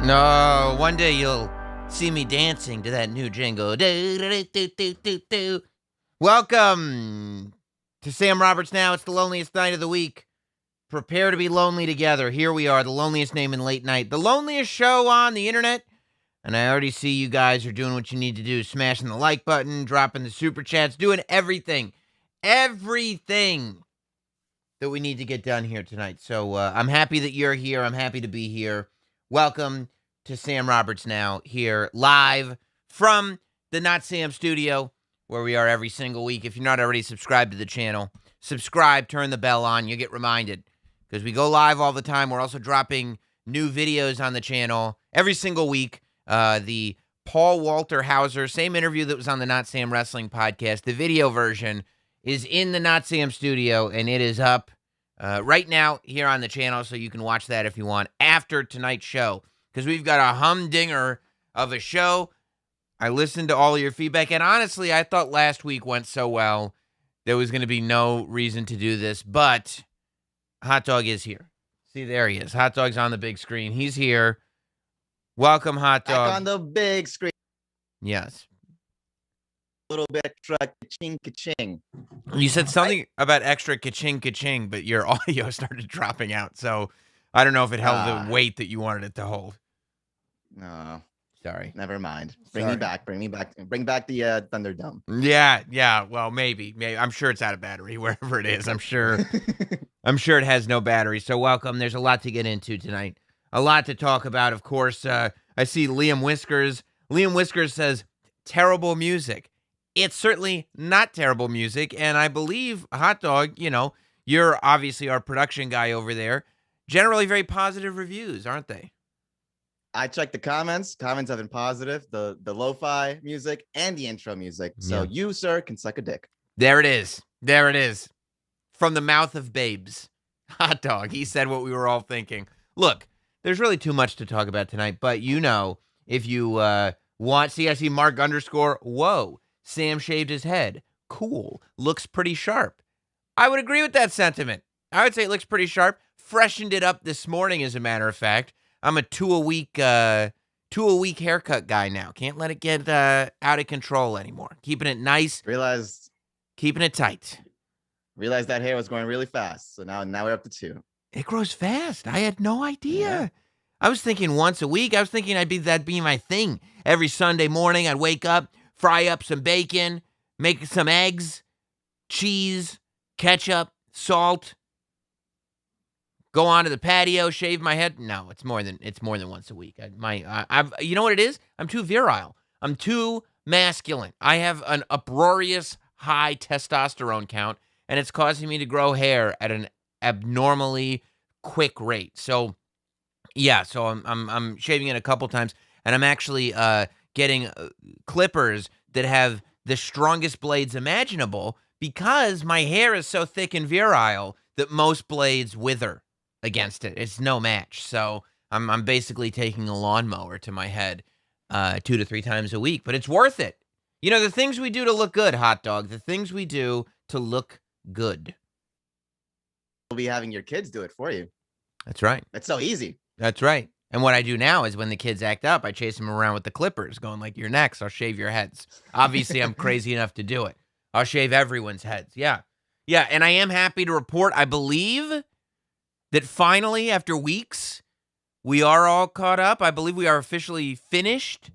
No, one day you'll see me dancing to that new jingle. Do, do, do, do, do, do. Welcome to Sam Roberts Now. It's the loneliest night of the week. Prepare to be lonely together. Here we are, the loneliest name in late night, the loneliest show on the internet. And I already see you guys are doing what you need to do, smashing the like button, dropping the super chats, doing everything that we need to get done here tonight. So I'm happy that you're here. I'm happy to be here. Welcome to Sam Roberts Now, here live from the Not Sam studio, where we are every single week. If you're not already subscribed to the channel, subscribe, turn the bell on, you get reminded, because we go live all the time. We're also dropping new videos on the channel every single week. The Paul Walter Hauser, same interview that was on the Not Sam Wrestling Podcast, the video version is in the Not Sam studio, and it is up right now here on the channel, so you can watch that if you want after tonight's show, because we've got a humdinger of a show. I listened to all of your feedback, and honestly, I thought last week went so well, there was going to be no reason to do this, but Hot Dog is here. See, there he is. Hot Dog's on the big screen. He's here. Welcome, Hot Dog. Back on the big screen. Yes. A little bit extra ka-ching, ka-ching. You said something about extra ka-ching, ka-ching, but your audio started dropping out, so I don't know if it held the weight that you wanted it to hold. No. Sorry. Never mind. Bring me back. Bring back the Thunderdome. Yeah. Well, maybe. I'm sure it's out of battery wherever it is. I'm sure it has no battery. So welcome. There's a lot to get into tonight. A lot to talk about. Of course, I see Liam Whiskers. Liam Whiskers says, terrible music. It's certainly not terrible music. And I believe, Hot Dog, you're obviously our production guy over there. Generally very positive reviews, aren't they? I checked the comments. Comments have been positive. The lo-fi music and the intro music. So you, sir, can suck a dick. There it is. From the mouth of babes. Hot Dog. He said what we were all thinking. Look, there's really too much to talk about tonight. But if you want, I see Mark _ whoa, Sam shaved his head. Cool. Looks pretty sharp. I would agree with that sentiment. I would say it looks pretty sharp. Freshened it up this morning, as a matter of fact. I'm a two a week haircut guy now. Can't let it get out of control anymore. Keeping it nice. Keeping it tight. Realized that hair was growing really fast. So now we're up to 2. It grows fast. I had no idea. Yeah. I was thinking once a week. I was thinking that'd be my thing. Every Sunday morning, I'd wake up, fry up some bacon, make some eggs, cheese, ketchup, salt. Go onto the patio, shave my head. No, it's more than once a week. You know what it is? I'm too virile. I'm too masculine. I have an uproarious high testosterone count, and it's causing me to grow hair at an abnormally quick rate. So, yeah. So I'm shaving it a couple times, and I'm actually getting clippers that have the strongest blades imaginable, because my hair is so thick and virile that most blades wither against it. It's no match. So I'm basically taking a lawnmower to my head 2 to 3 times a week, but it's worth it. The things we do to look good, Hot Dog, the things we do to look good. You'll be having your kids do it for you. That's right. It's so easy. That's right. And what I do now is when the kids act up, I chase them around with the clippers, going like, you're next, I'll shave your heads. Obviously, I'm crazy enough to do it. I'll shave everyone's heads. Yeah. Yeah, and I am happy to report, I believe that finally, after weeks, we are all caught up. I believe we are officially finished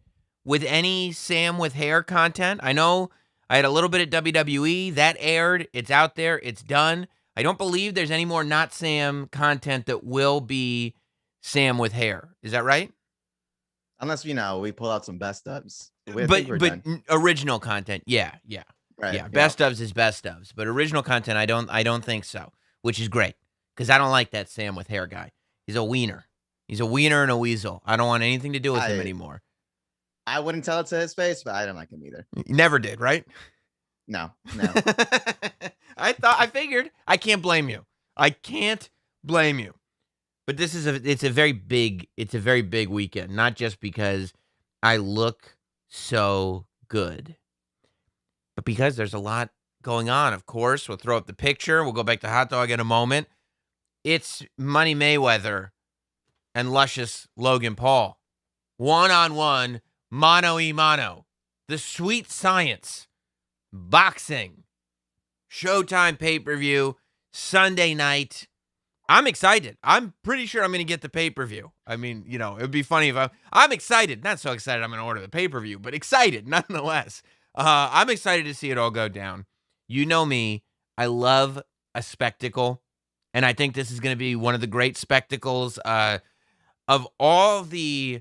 with any Sam with hair content. I know I had a little bit at WWE. That aired. It's out there. It's done. I don't believe there's any more Not Sam content that will be Sam with hair. Is that right? Unless, we pull out some best ups. But original content. Yeah. Right. Yeah, best ofs is best ofs, but original content, I don't think so, which is great because I don't like that Sam with hair guy. He's a wiener. He's a wiener and a weasel. I don't want anything to do with him anymore. I wouldn't tell it to his face, but I don't like him either. You never did, right? No. I figured. I can't blame you. I can't blame you. But it's a very big weekend, not just because I look so good, but because there's a lot going on. Of course, we'll throw up the picture. We'll go back to hot dog in a moment. It's Money Mayweather and luscious Logan Paul. 1-on-1, mano-y-mano. The sweet science. Boxing. Showtime pay-per-view. Sunday night. I'm excited. I'm pretty sure I'm going to get the pay-per-view. I mean, it would be funny if I'm excited. Not so excited I'm going to order the pay-per-view, but excited nonetheless. I'm excited to see it all go down. You know me. I love a spectacle, and I think this is going to be one of the great spectacles of all the...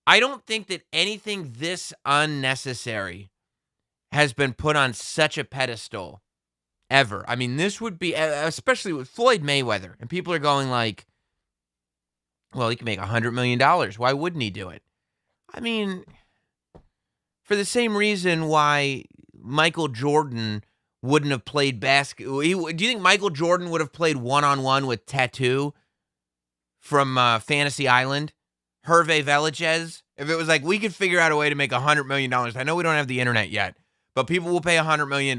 I don't think that anything this unnecessary has been put on such a pedestal ever. I mean, this would be, especially with Floyd Mayweather, and people are going like, well, he can make $100 million. Why wouldn't he do it? I mean, for the same reason why Michael Jordan wouldn't have played basketball. Do you think Michael Jordan would have played 1-on-1 with Tattoo from Fantasy Island? Hervé Villachez? If it was like, we could figure out a way to make $100 million. I know we don't have the internet yet, but people will pay $100 million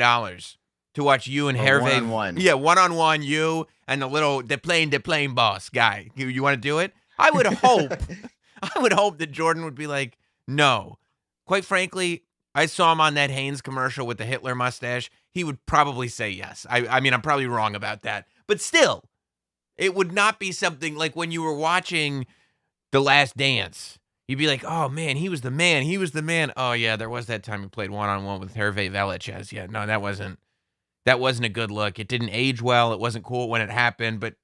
to watch you and Hervé. 1-on-1. Yeah, 1-on-1, you and the plane boss guy. You want to do it? I would hope that Jordan would be like, no. Quite frankly, I saw him on that Hanes commercial with the Hitler mustache. He would probably say yes. I mean, I'm probably wrong about that. But still, it would not be something like when you were watching The Last Dance. You'd be like, oh, man, he was the man. He was the man. Oh, yeah, there was that time he played 1-on-1 with Hervé Villachez. Yeah, no, that wasn't a good look. It didn't age well. It wasn't cool when it happened, but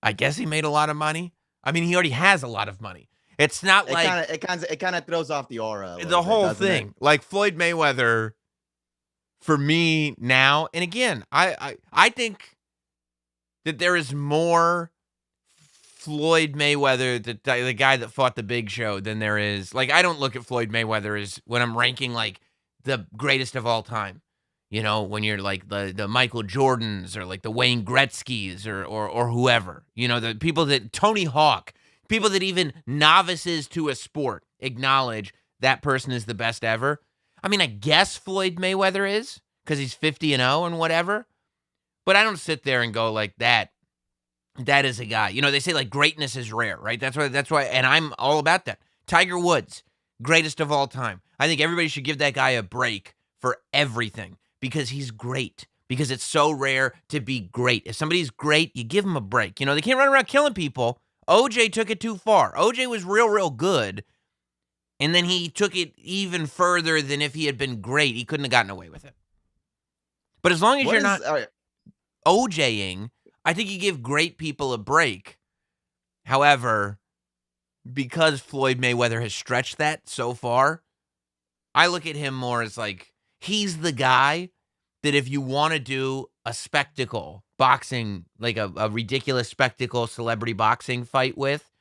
I guess he made a lot of money. I mean, he already has a lot of money. It's not like... It kind of throws off the aura. The whole thing. Like Floyd Mayweather, for me now, and again, I think that there is more Floyd Mayweather, the guy that fought the Big Show, than there is... Like, I don't look at Floyd Mayweather as when I'm ranking, like, the greatest of all time. When you're like the Michael Jordans or like the Wayne Gretzky's or whoever, the people that Tony Hawk, people that even novices to a sport acknowledge that person is the best ever. I mean, I guess Floyd Mayweather is because he's 50-0 and whatever, but I don't sit there and go like that. That is a guy. They say like greatness is rare, right? That's why, and I'm all about that. Tiger Woods, greatest of all time. I think everybody should give that guy a break for everything. Because he's great. Because it's so rare to be great. If somebody's great, you give them a break. They can't run around killing people. OJ took it too far. OJ was real good. And then he took it even further than if he had been great. He couldn't have gotten away with it. But as long as you're not OJing, I think you give great people a break. However, because Floyd Mayweather has stretched that so far, I look at him more as like, he's the guy that if you want to do a spectacle, boxing, like a ridiculous spectacle celebrity boxing fight with,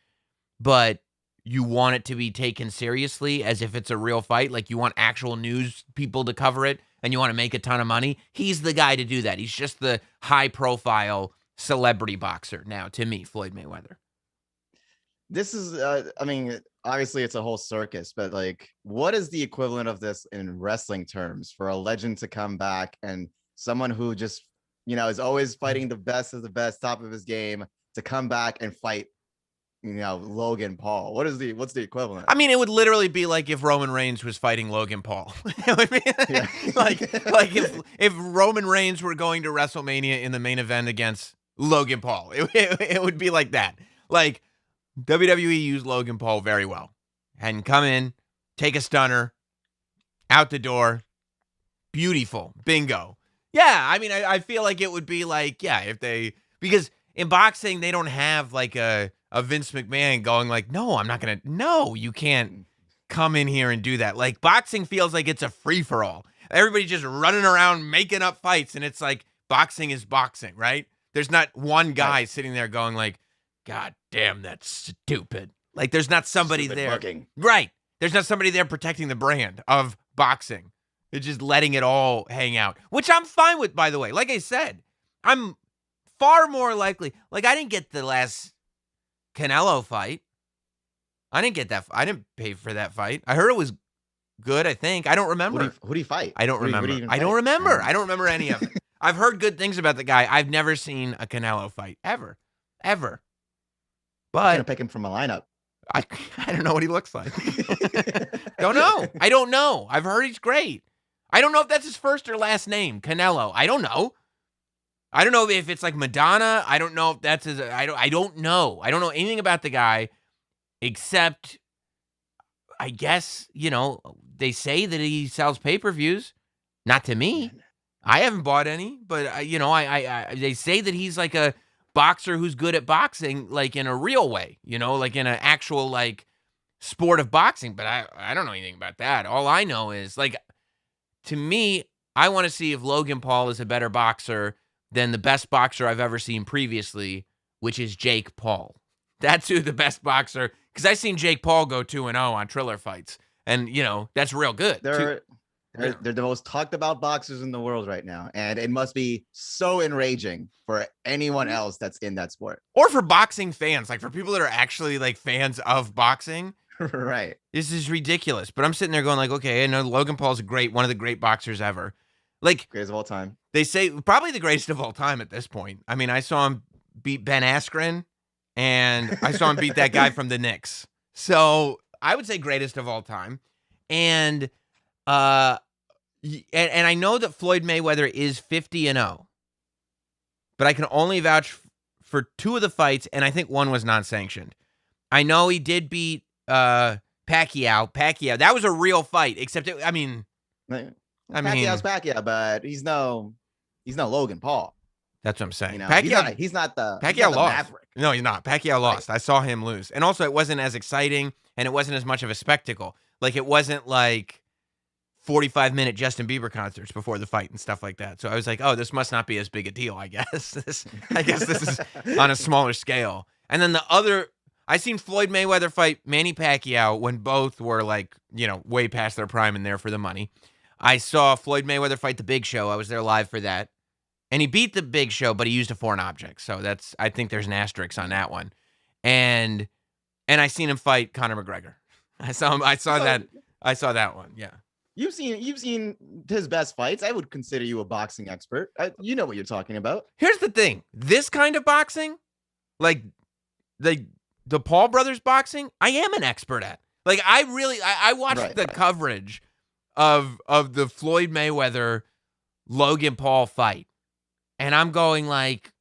but you want it to be taken seriously as if it's a real fight, like you want actual news people to cover it and you want to make a ton of money, he's the guy to do that. He's just the high-profile celebrity boxer now, to me, Floyd Mayweather. This is, obviously it's a whole circus, but like, what is the equivalent of this in wrestling terms for a legend to come back and someone who just, is always fighting the best of the best, top of his game, to come back and fight, Logan Paul? What's the equivalent? I mean, it would literally be like if Roman Reigns was fighting Logan Paul. It would be like if Roman Reigns were going to WrestleMania in the main event against Logan Paul, it would be like that. Like, WWE used Logan Paul very well. And come in, take a stunner, out the door, beautiful, bingo. Yeah, I mean, I feel like it would be like, yeah, because in boxing, they don't have like a Vince McMahon going like, no, you can't come in here and do that. Like, boxing feels like it's a free-for-all. Everybody just running around making up fights, and it's like boxing is boxing, right? There's not one guy sitting there going like, God damn, that's stupid. Like there's not somebody there. Booking. Right. There's not somebody there protecting the brand of boxing. They're just letting it all hang out, which I'm fine with, by the way. Like I said, I'm far more likely. Like I didn't get the last Canelo fight. I didn't get that. I didn't pay for that fight. I heard it was good, I think. I don't remember. Who do you fight? I don't remember. I don't remember. I don't remember any of it. I've heard good things about the guy. I've never seen a Canelo fight, ever. But I'm going to pick him from a lineup. I don't know what he looks like. Don't know. I don't know. I've heard he's great. I don't know if that's his first or last name, Canelo. I don't know. I don't know if it's like Madonna. I don't know if that's his. I don't know. I don't know anything about the guy except, I guess, they say that he sells pay-per-views. Not to me. I haven't bought any, but they say that he's like a boxer who's good at boxing, like in a real way, like in an actual like sport of boxing. But I don't know anything about that. All I know is like, to me, I want to see if Logan Paul is a better boxer than the best boxer I've ever seen previously, which is Jake Paul. That's who the best boxer, because I've seen Jake Paul go 2-0 on Triller fights, and that's real good. They're the most talked about boxers in the world right now, and it must be so enraging for anyone else that's in that sport, or for boxing fans, like for people that are actually like fans of boxing. Right. This is ridiculous. But I'm sitting there going like, okay, I know Logan Paul's one of the great boxers ever, like greatest of all time. They say probably the greatest of all time at this point. I mean, I saw him beat Ben Askren, and I saw him beat that guy from the Knicks. So I would say greatest of all time. And I know that Floyd Mayweather is 50-0, but I can only vouch for 2 of the fights, and I think 1 was non-sanctioned. I know he did beat Pacquiao. That was a real fight, except Pacquiao's Pacquiao, but he's no Logan Paul. That's what I'm saying. He's not the Pacquiao lost. Maverick. No, he's not. Pacquiao lost. I saw him lose. And also, it wasn't as exciting, and it wasn't as much of a spectacle. Like, it wasn't like 45-minute Justin Bieber concerts before the fight and stuff like that. So I was like, oh, this must not be as big a deal, I guess. I guess this is on a smaller scale. And then the other, I seen Floyd Mayweather fight Manny Pacquiao when both were like, way past their prime and there for the money. I saw Floyd Mayweather fight the Big Show. I was there live for that. And he beat the Big Show, but he used a foreign object. So I think there's an asterisk on that one. And I seen him fight Conor McGregor. I saw that one. Yeah. You've seen his best fights. I would consider you a boxing expert. You know what you're talking about. Here's the thing. This kind of boxing, like the Paul brothers boxing, I am an expert at. Like I watched the coverage of the Floyd Mayweather Logan Paul fight. And I'm going like,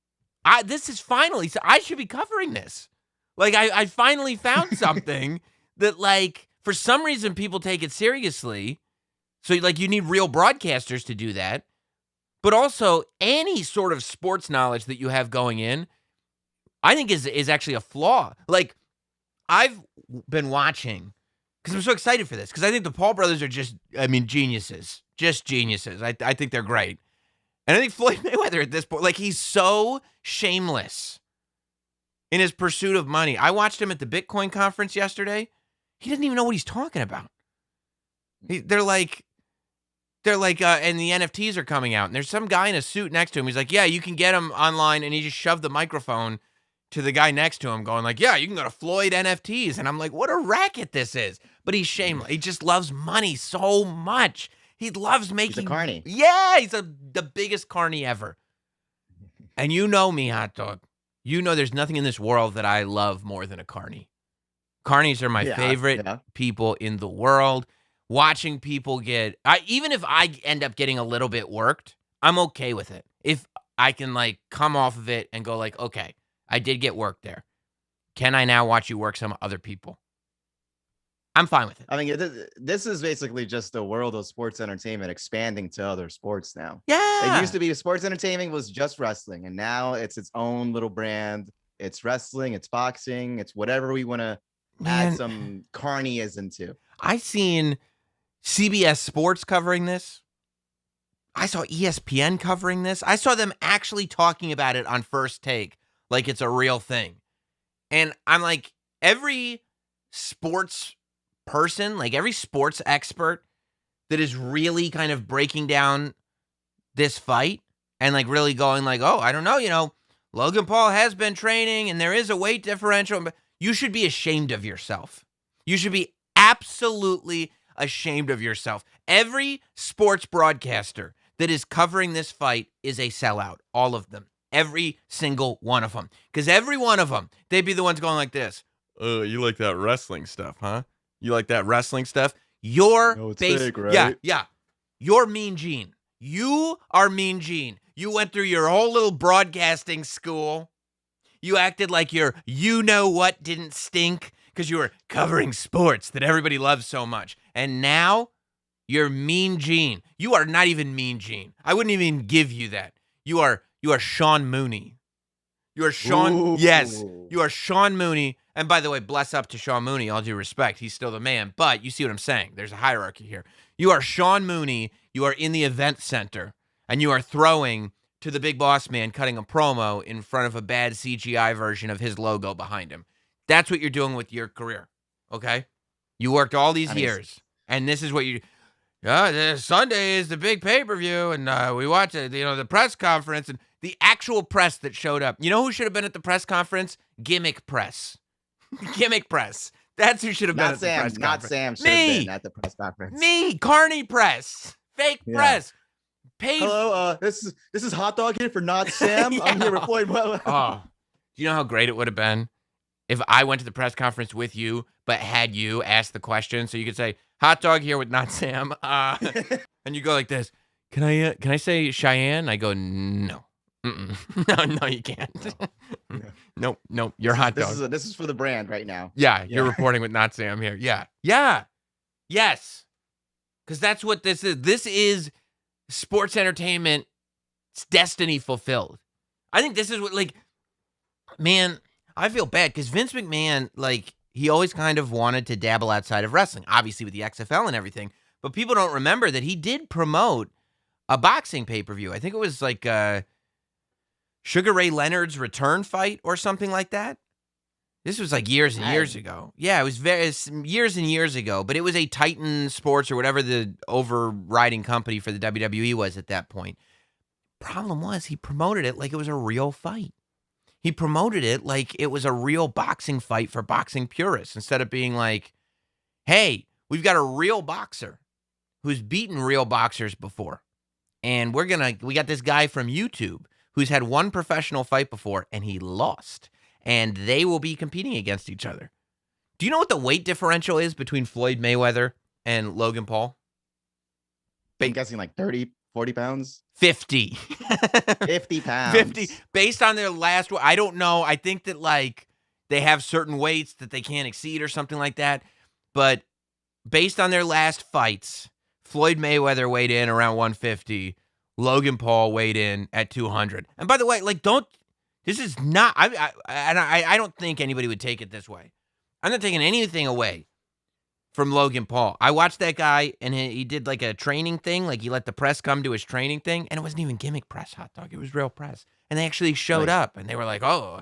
this is finally, I should be covering this. Like I finally found something that like, for some reason people take it seriously. So like you need real broadcasters to do that. But also any sort of sports knowledge that you have going in, I think is actually a flaw. Like I've been watching, because I'm so excited for this, because I think the Paul brothers are geniuses. Just geniuses. I think they're great. And I think Floyd Mayweather at this point, like he's so shameless in his pursuit of money. I watched him at the Bitcoin conference yesterday. He doesn't even know what he's talking about. They're like, and the NFTs are coming out, and there's some guy in a suit next to him. He's like, yeah, you can get them online, and he just shoved the microphone to the guy next to him, going like, yeah, you can go to Floyd NFTs. And I'm like, what a racket this is. But he's shameless. He just loves money so much. He loves making. He's a carny. Yeah, he's the biggest carny ever. And you know me, Hot Dog. You know there's nothing in this world that I love more than a carny. Carnies are my favorite people in the world. Watching people even if I end up getting a little bit worked, I'm okay with it. If I can like come off of it and go like, okay, I did get worked there. Can I now watch you work some other people? I'm fine with it. I mean, this is basically just the world of sports entertainment expanding to other sports now. Yeah. It used to be sports entertainment was just wrestling, and now it's its own little brand. It's wrestling, it's boxing, it's whatever we want to add some carnyism to. I seen CBS Sports covering this, I saw ESPN covering this. I saw them actually talking about it on First Take like it's a real thing. And I'm like, every sports person, like every sports expert that is really kind of breaking down this fight and like really going like, oh, I don't know, Logan Paul has been training and there is a weight differential. You should be ashamed of yourself. You should be absolutely ashamed of yourself. Every sports broadcaster that is covering this fight is a sellout. All of them. Every single one of them. Because every one of them, they'd be the ones going like this. You like that wrestling stuff, huh? You like that wrestling stuff? You're fake, right? Yeah. You're Mean Gene. You are Mean Gene. You went through your whole little broadcasting school. You acted like your you-know-what didn't stink because you were covering sports that everybody loves so much. And now you're Mean Gene. You are not even Mean Gene. I wouldn't even give you that. You are Sean Mooney. You are Sean. Ooh. Yes, you are Sean Mooney. And by the way, bless up to Sean Mooney. All due respect, he's still the man. But you see what I'm saying? There's a hierarchy here. You are Sean Mooney. You are in the event center, and you are throwing to the big boss man, cutting a promo in front of a bad CGI version of his logo behind him. That's what you're doing with your career. Okay, you worked all these years, and this is what you. Sunday is the big pay-per-view, and we watch it, the press conference, and the actual press that showed up. You know who should have been at the press conference? Gimmick press. Gimmick press. That's who should have been at the press conference. Not Sam should have been at the press conference. Me, Carney press. Fake press. Hello, this is Hot Dog here for Notsam. Yeah. I'm here with Floyd. Oh, do you know how great it would have been if I went to the press conference with you, but had you ask the question, so you could say, Hot Dog here with Notsam, and you go like this. Can I say Cheyenne? I go, no. No, you can't. Nope. You're Hot Dog. This is for the brand right now. Yeah, you're reporting with Notsam here. Yeah. Yes. Because that's what this is. This is sports entertainment. It's destiny fulfilled. I think this is what, man, I feel bad because Vince McMahon, he always kind of wanted to dabble outside of wrestling, obviously with the XFL and everything. But people don't remember that he did promote a boxing pay-per-view. I think it was Sugar Ray Leonard's return fight or something like that. This was years and years ago. Yeah, it was years and years ago, but it was a Titan Sports or whatever the overriding company for the WWE was at that point. Problem was, he promoted it like it was a real fight. He promoted it like it was a real boxing fight for boxing purists instead of being like, hey, we've got a real boxer who's beaten real boxers before. And we got this guy from YouTube who's had one professional fight before and he lost. And they will be competing against each other. Do you know what the weight differential is between Floyd Mayweather and Logan Paul? I'm guessing 30, 40 pounds? 50. 50 pounds. 50. Based on their last, I don't know. I think that they have certain weights that they can't exceed or something like that. But based on their last fights, Floyd Mayweather weighed in around 150. Logan Paul weighed in at 200. And by the way, this is not, I don't think anybody would take it this way. I'm not taking anything away from Logan Paul. I watched that guy, and he did a training thing. He let the press come to his training thing, and it wasn't even gimmick press, Hot Dog. It was real press. And they actually showed up, and they were like, oh,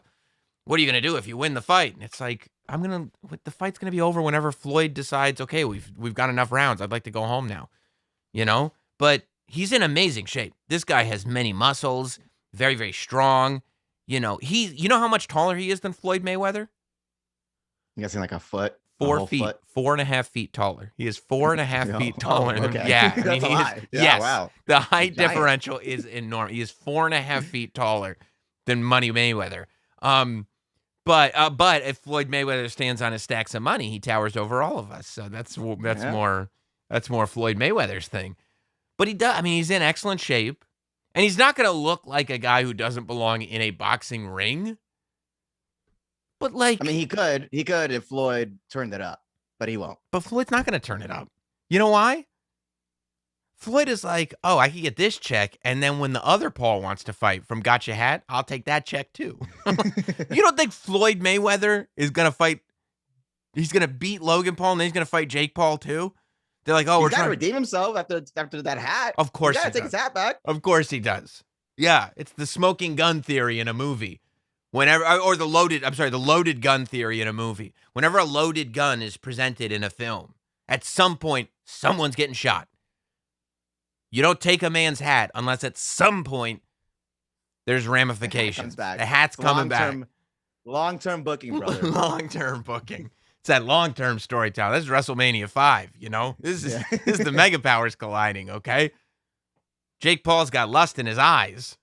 what are you going to do if you win the fight? And it's the fight's going to be over whenever Floyd decides, okay, we've got enough rounds. I'd like to go home now, But he's in amazing shape. This guy has many muscles, very, very strong. You know how much taller he is than Floyd Mayweather? I'm guessing a foot. 4 feet, 4.5 feet taller. He is 4.5 feet taller. Okay. Yeah, that's a lot. Yes, wow. The height differential is enormous. He is 4.5 feet taller than Money Mayweather. But if Floyd Mayweather stands on his stacks of money, he towers over all of us. So that's more Floyd Mayweather's thing. But he does. He's in excellent shape. And he's not going to look like a guy who doesn't belong in a boxing ring. But he could if Floyd turned it up, but he won't. But Floyd's not going to turn it up. You know why? Floyd is I could get this check, and then when the other Paul wants to fight from Gotcha Hat, I'll take that check too. You don't think Floyd Mayweather is going to fight? He's going to beat Logan Paul, and then he's going to fight Jake Paul too? They're like, oh, he's we're got trying to redeem himself after that hat. Of course, he got to take his hat back. Of course, he does. Yeah, it's the smoking gun theory in a movie. The loaded gun theory in a movie. Whenever a loaded gun is presented in a film, at some point, someone's getting shot. You don't take a man's hat unless at some point there's ramifications. The hat's coming back. Long-term booking, brother. Long-term booking. It's that long-term storytelling. This is WrestleMania 5, you know? This is the mega powers colliding, okay? Jake Paul's got lust in his eyes.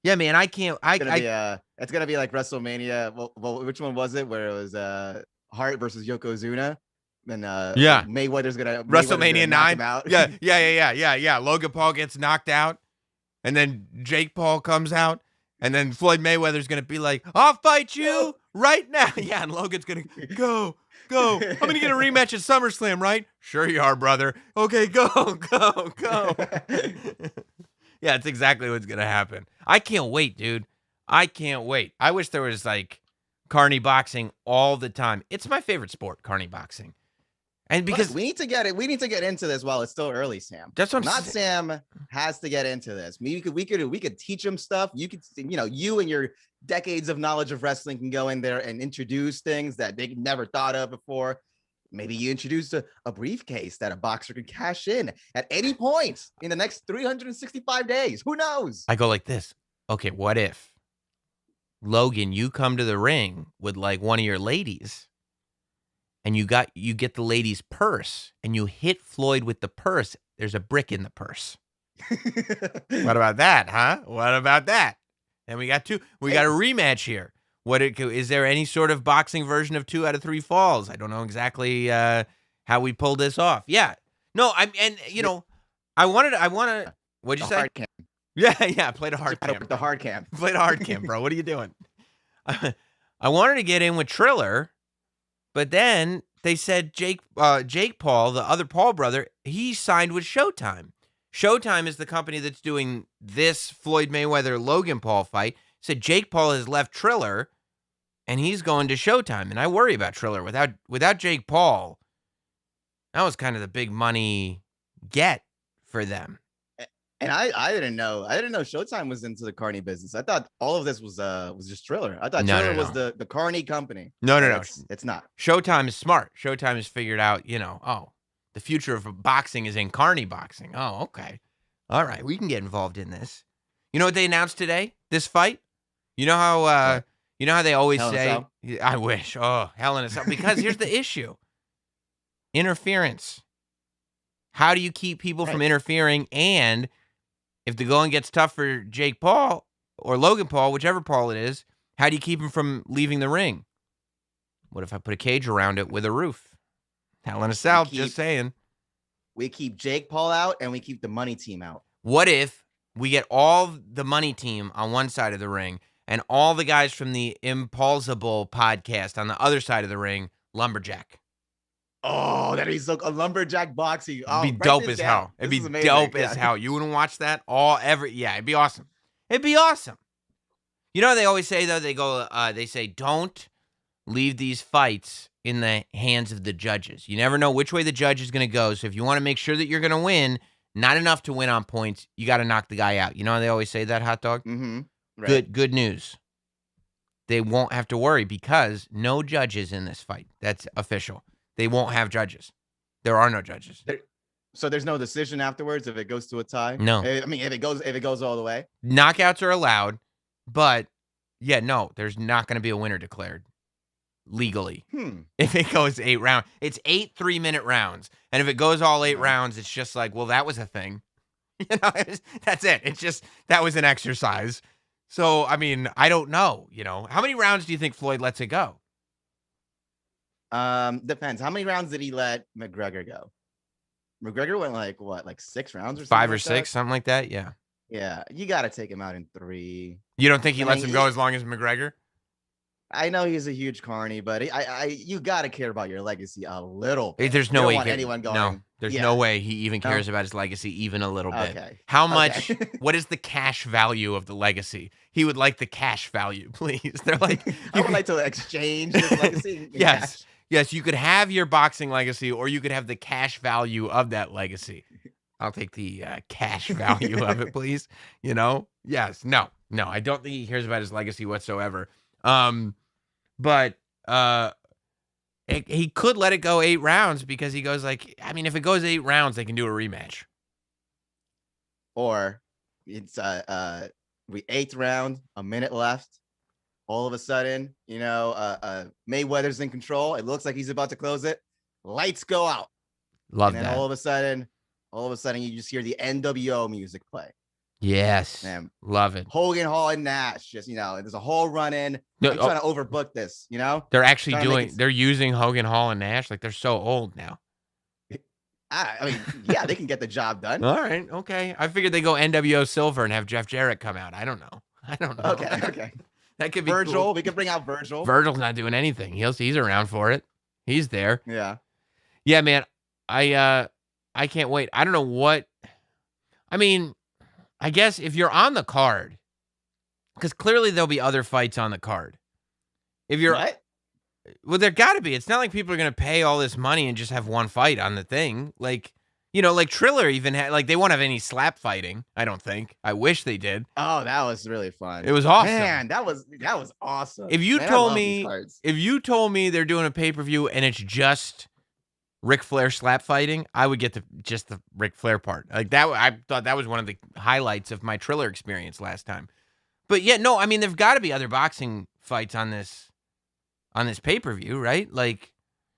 Yeah, man, I can't. It's gonna be like WrestleMania. Well, which one was it? Where it was Hart versus Yokozuna, and Mayweather's gonna WrestleMania 9. Knock him out. Yeah. Logan Paul gets knocked out, and then Jake Paul comes out, and then Floyd Mayweather's gonna be like, "I'll fight you right now." Yeah, and Logan's gonna go. I'm gonna get a rematch at SummerSlam, right? Sure you are, brother. Okay, go. Yeah, it's exactly what's gonna happen. I can't wait, dude. I can't wait. I wish there was like carny boxing all the time. It's my favorite sport, carny boxing. And because we need to get into this while it's still early, Sam. That's what I'm saying. Sam has to get into this. We could teach him stuff. You could, you and your decades of knowledge of wrestling can go in there and introduce things that they never thought of before. Maybe you introduced a briefcase that a boxer could cash in at any point in the next 365 days. Who knows? I go like this. Okay, what if, Logan, you come to the ring with like one of your ladies and you get the lady's purse and you hit Floyd with the purse. There's a brick in the purse. What about that, huh? What about that? And we got a rematch here. Is there any sort of boxing version of 2 out of 3 falls? I don't know exactly how we pulled this off. Yeah. No, I want to, what'd you say? Hard cam. Yeah, played a hard cam. The hard cam. Played a hard cam, bro. What are you doing? I wanted to get in with Triller, but then they said Jake Paul, the other Paul brother, he signed with Showtime. Showtime is the company that's doing this Floyd Mayweather Logan Paul fight. Said Jake Paul has left Triller, and he's going to Showtime. And I worry about Triller. Without Jake Paul, that was kind of the big money get for them. And I didn't know Showtime was into the carny business. I thought all of this was just Triller. I thought Triller was the carny company. No. It's not. Showtime is smart. Showtime has figured out, the future of boxing is in carny boxing. Oh, okay. All right, we can get involved in this. You know what they announced today? This fight? You know how they always say, I wish. Oh, hell in a cell. Because here's the issue. Interference. How do you keep people from interfering? And if the going gets tough for Jake Paul or Logan Paul, whichever Paul it is, how do you keep him from leaving the ring? What if I put a cage around it with a roof? Hell in a cell, just saying. We keep Jake Paul out and we keep the money team out. What if we get all the money team on one side of the ring and all the guys from the Impulsible podcast on the other side of the ring, lumberjack? Oh, that'd be so a lumberjack boxing. It'd be dope as hell. It'd be dope as hell. You wouldn't watch that it'd be awesome. It'd be awesome. You know what they always say though? They say don't leave these fights in the hands of the judges. You never know which way the judge is going to go. So if you want to make sure that you're going to win, not enough to win on points, you got to knock the guy out. You know how they always say that, hot dog? Mm-hmm. Right. Good news. They won't have to worry because no judges in this fight. That's official. They won't have judges. There are no judges. So there's no decision afterwards if it goes to a tie? No. I mean, if it goes all the way? Knockouts are allowed, but there's not going to be a winner declared legally. If it goes 8 rounds, it's 8 3-minute rounds. And if it goes all 8 rounds, it's just like, well, that was a thing. That's it. It's just, that was an exercise. So, I mean, I don't know, How many rounds do you think Floyd lets it go? Depends. How many rounds did he let McGregor go? McGregor went like 6 rounds or something? 5 or 6, something like that. Yeah. Yeah. You got to take him out in 3. You don't think he lets him go as long as McGregor? I know he's a huge carny, but you got to care about your legacy a little bit. There's no way anyone going. No, there's no way he even cares about his legacy even a little bit. Okay. How much? What is the cash value of the legacy? He would like the cash value, please. They're like, I would like to exchange his legacy. Yes. Yes, you could have your boxing legacy, or you could have the cash value of that legacy. I'll take the cash value of it, please. Yes, no, I don't think he cares about his legacy whatsoever. But he could let it go 8 rounds because he goes like, I mean, if it goes 8 rounds, they can do a rematch. Or it's 8th round, a minute left. All of a sudden, Mayweather's in control. It looks like he's about to close it. Lights go out. Love and then that. All of a sudden, you just hear the NWO music play. Yes. Man, love it. Hogan, Hall, and Nash. Just, there's a whole run in. They're trying to overbook this, They're actually they're using Hogan, Hall, and Nash. Like, they're so old now. I mean, yeah, they can get the job done. All right. Okay. I figured they go NWO Silver and have Jeff Jarrett come out. I don't know. Okay. That could be Virgil. Cool. We could bring out Virgil. Virgil's not doing anything. He's around for it. He's there. Yeah. Yeah, man. I can't wait. I don't know what. I mean, I guess if you're on the card, because clearly there'll be other fights on the card. If you're what? Well, there got to be. It's not like people are going to pay all this money and just have one fight on the thing. Like Triller even had, like, they won't have any slap fighting, I don't think. I wish they did. Oh, that was really fun. It was awesome. Man, that was awesome. If you told me they're doing a pay-per-view and it's just Ric Flair slap fighting, I would get just the Ric Flair part. Like that, I thought that was one of the highlights of my Triller experience last time. But yeah, no, I mean, there've got to be other boxing fights on this pay-per-view, right? Like,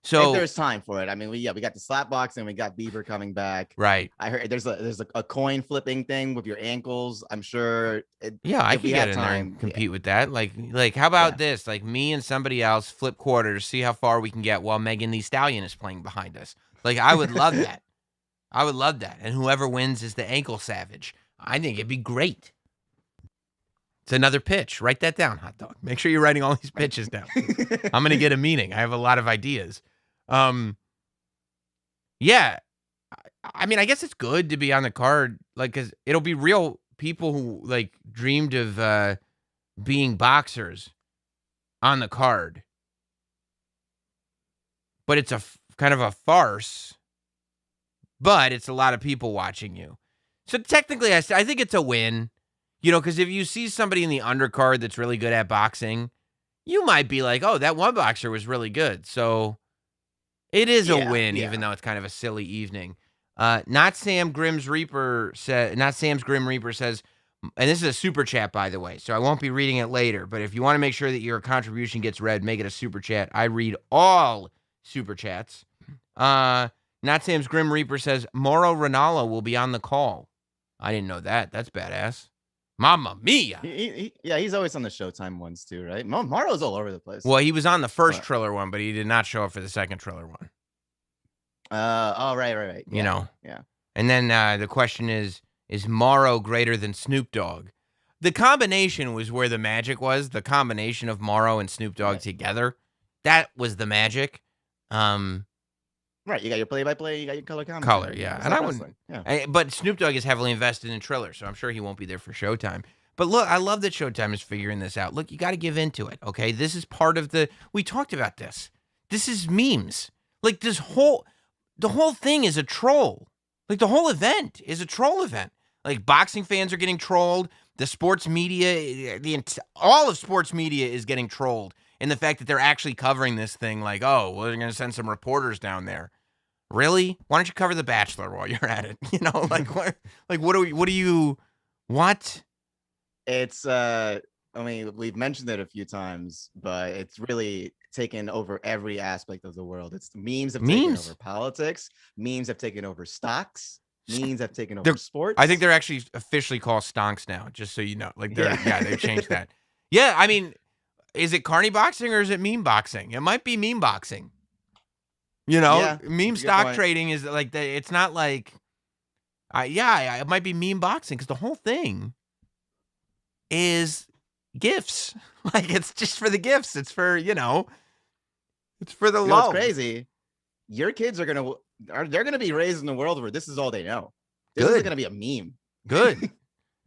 so if there's time for it. I mean, we got the slap boxing, we got Bieber coming back. Right. I heard there's a coin flipping thing with your ankles. I'm sure. I could get in there and compete with that. Like how about this? Like, me and somebody else flip quarters, see how far we can get while Megan Thee Stallion is playing behind us. Like, I would love that. I would love that. And whoever wins is the ankle savage. I think it'd be great. It's another pitch. Write that down, Hot Dog. Make sure you're writing all these pitches down. I'm going to get a meeting. I have a lot of ideas. Yeah. I mean, I guess it's good to be on the card, like, because it'll be real people who, like, dreamed of being boxers on the card. But it's kind of a farce. But it's a lot of people watching you. So technically, I think it's a win. Because if you see somebody in the undercard that's really good at boxing, you might be like, oh, that one boxer was really good. So it is a win, even though it's kind of a silly evening. Notsam Grim Reaper says, and this is a super chat, by the way, so I won't be reading it later, but if you want to make sure that your contribution gets read, make it a super chat. I read all super chats. Notsam's Grim Reaper says, Mauro Ranallo will be on the call. I didn't know that. That's badass. Mamma mia. He's always on the Showtime ones too, right? Mauro's all over the place. Well, he was on the first Triller one, but he did not show up for the second Triller one. Right. Yeah. Yeah. And then the question is Mauro greater than Snoop Dogg? The combination was where the magic was. The combination of Mauro and Snoop Dogg together. That was the magic. Right, you got your play-by-play, you got your color commentary. Color, yeah. And I wouldn't. But Snoop Dogg is heavily invested in Triller, so I'm sure he won't be there for Showtime. But look, I love that Showtime is figuring this out. Look, you got to give into it, okay? This is part of we talked about this. This is memes. Like, the whole thing is a troll. Like, the whole event is a troll event. Like, boxing fans are getting trolled. The sports media, all of sports media is getting trolled. And the fact that they're actually covering this thing, like, oh, well, they're going to send some reporters down there. Really? Why don't you cover The Bachelor while you're at it? What? It's, I mean, we've mentioned it a few times, but it's really taken over every aspect of the world. It's memes have taken over politics. Memes have taken over stocks. Memes have taken over sports. I think they're actually officially called stonks now, just so you know. Like, they've changed that. Yeah, I mean, is it carny boxing or is it meme boxing? It might be meme boxing. Meme stock trading is like it's not like, it might be meme boxing because the whole thing is gifts. Like, it's just for the gifts. It's for, it's for the love. It's crazy. Your kids they're gonna be raised in the world where this is all they know. This is gonna be a meme. Good.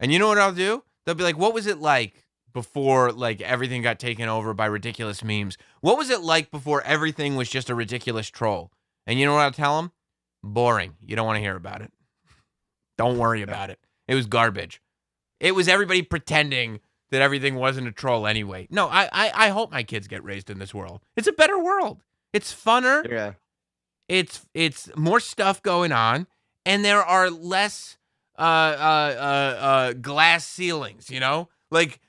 And you know what I'll do? They'll be like, what was it like before like everything got taken over by ridiculous memes. What was it like before everything was just a ridiculous troll? And you know what I'll tell them? Boring. You don't want to hear about it. Don't worry about it. It was garbage. It was everybody pretending that everything wasn't a troll anyway. No, I hope my kids get raised in this world. It's a better world. It's funner. Yeah. It's more stuff going on, and there are less glass ceilings, you know? Like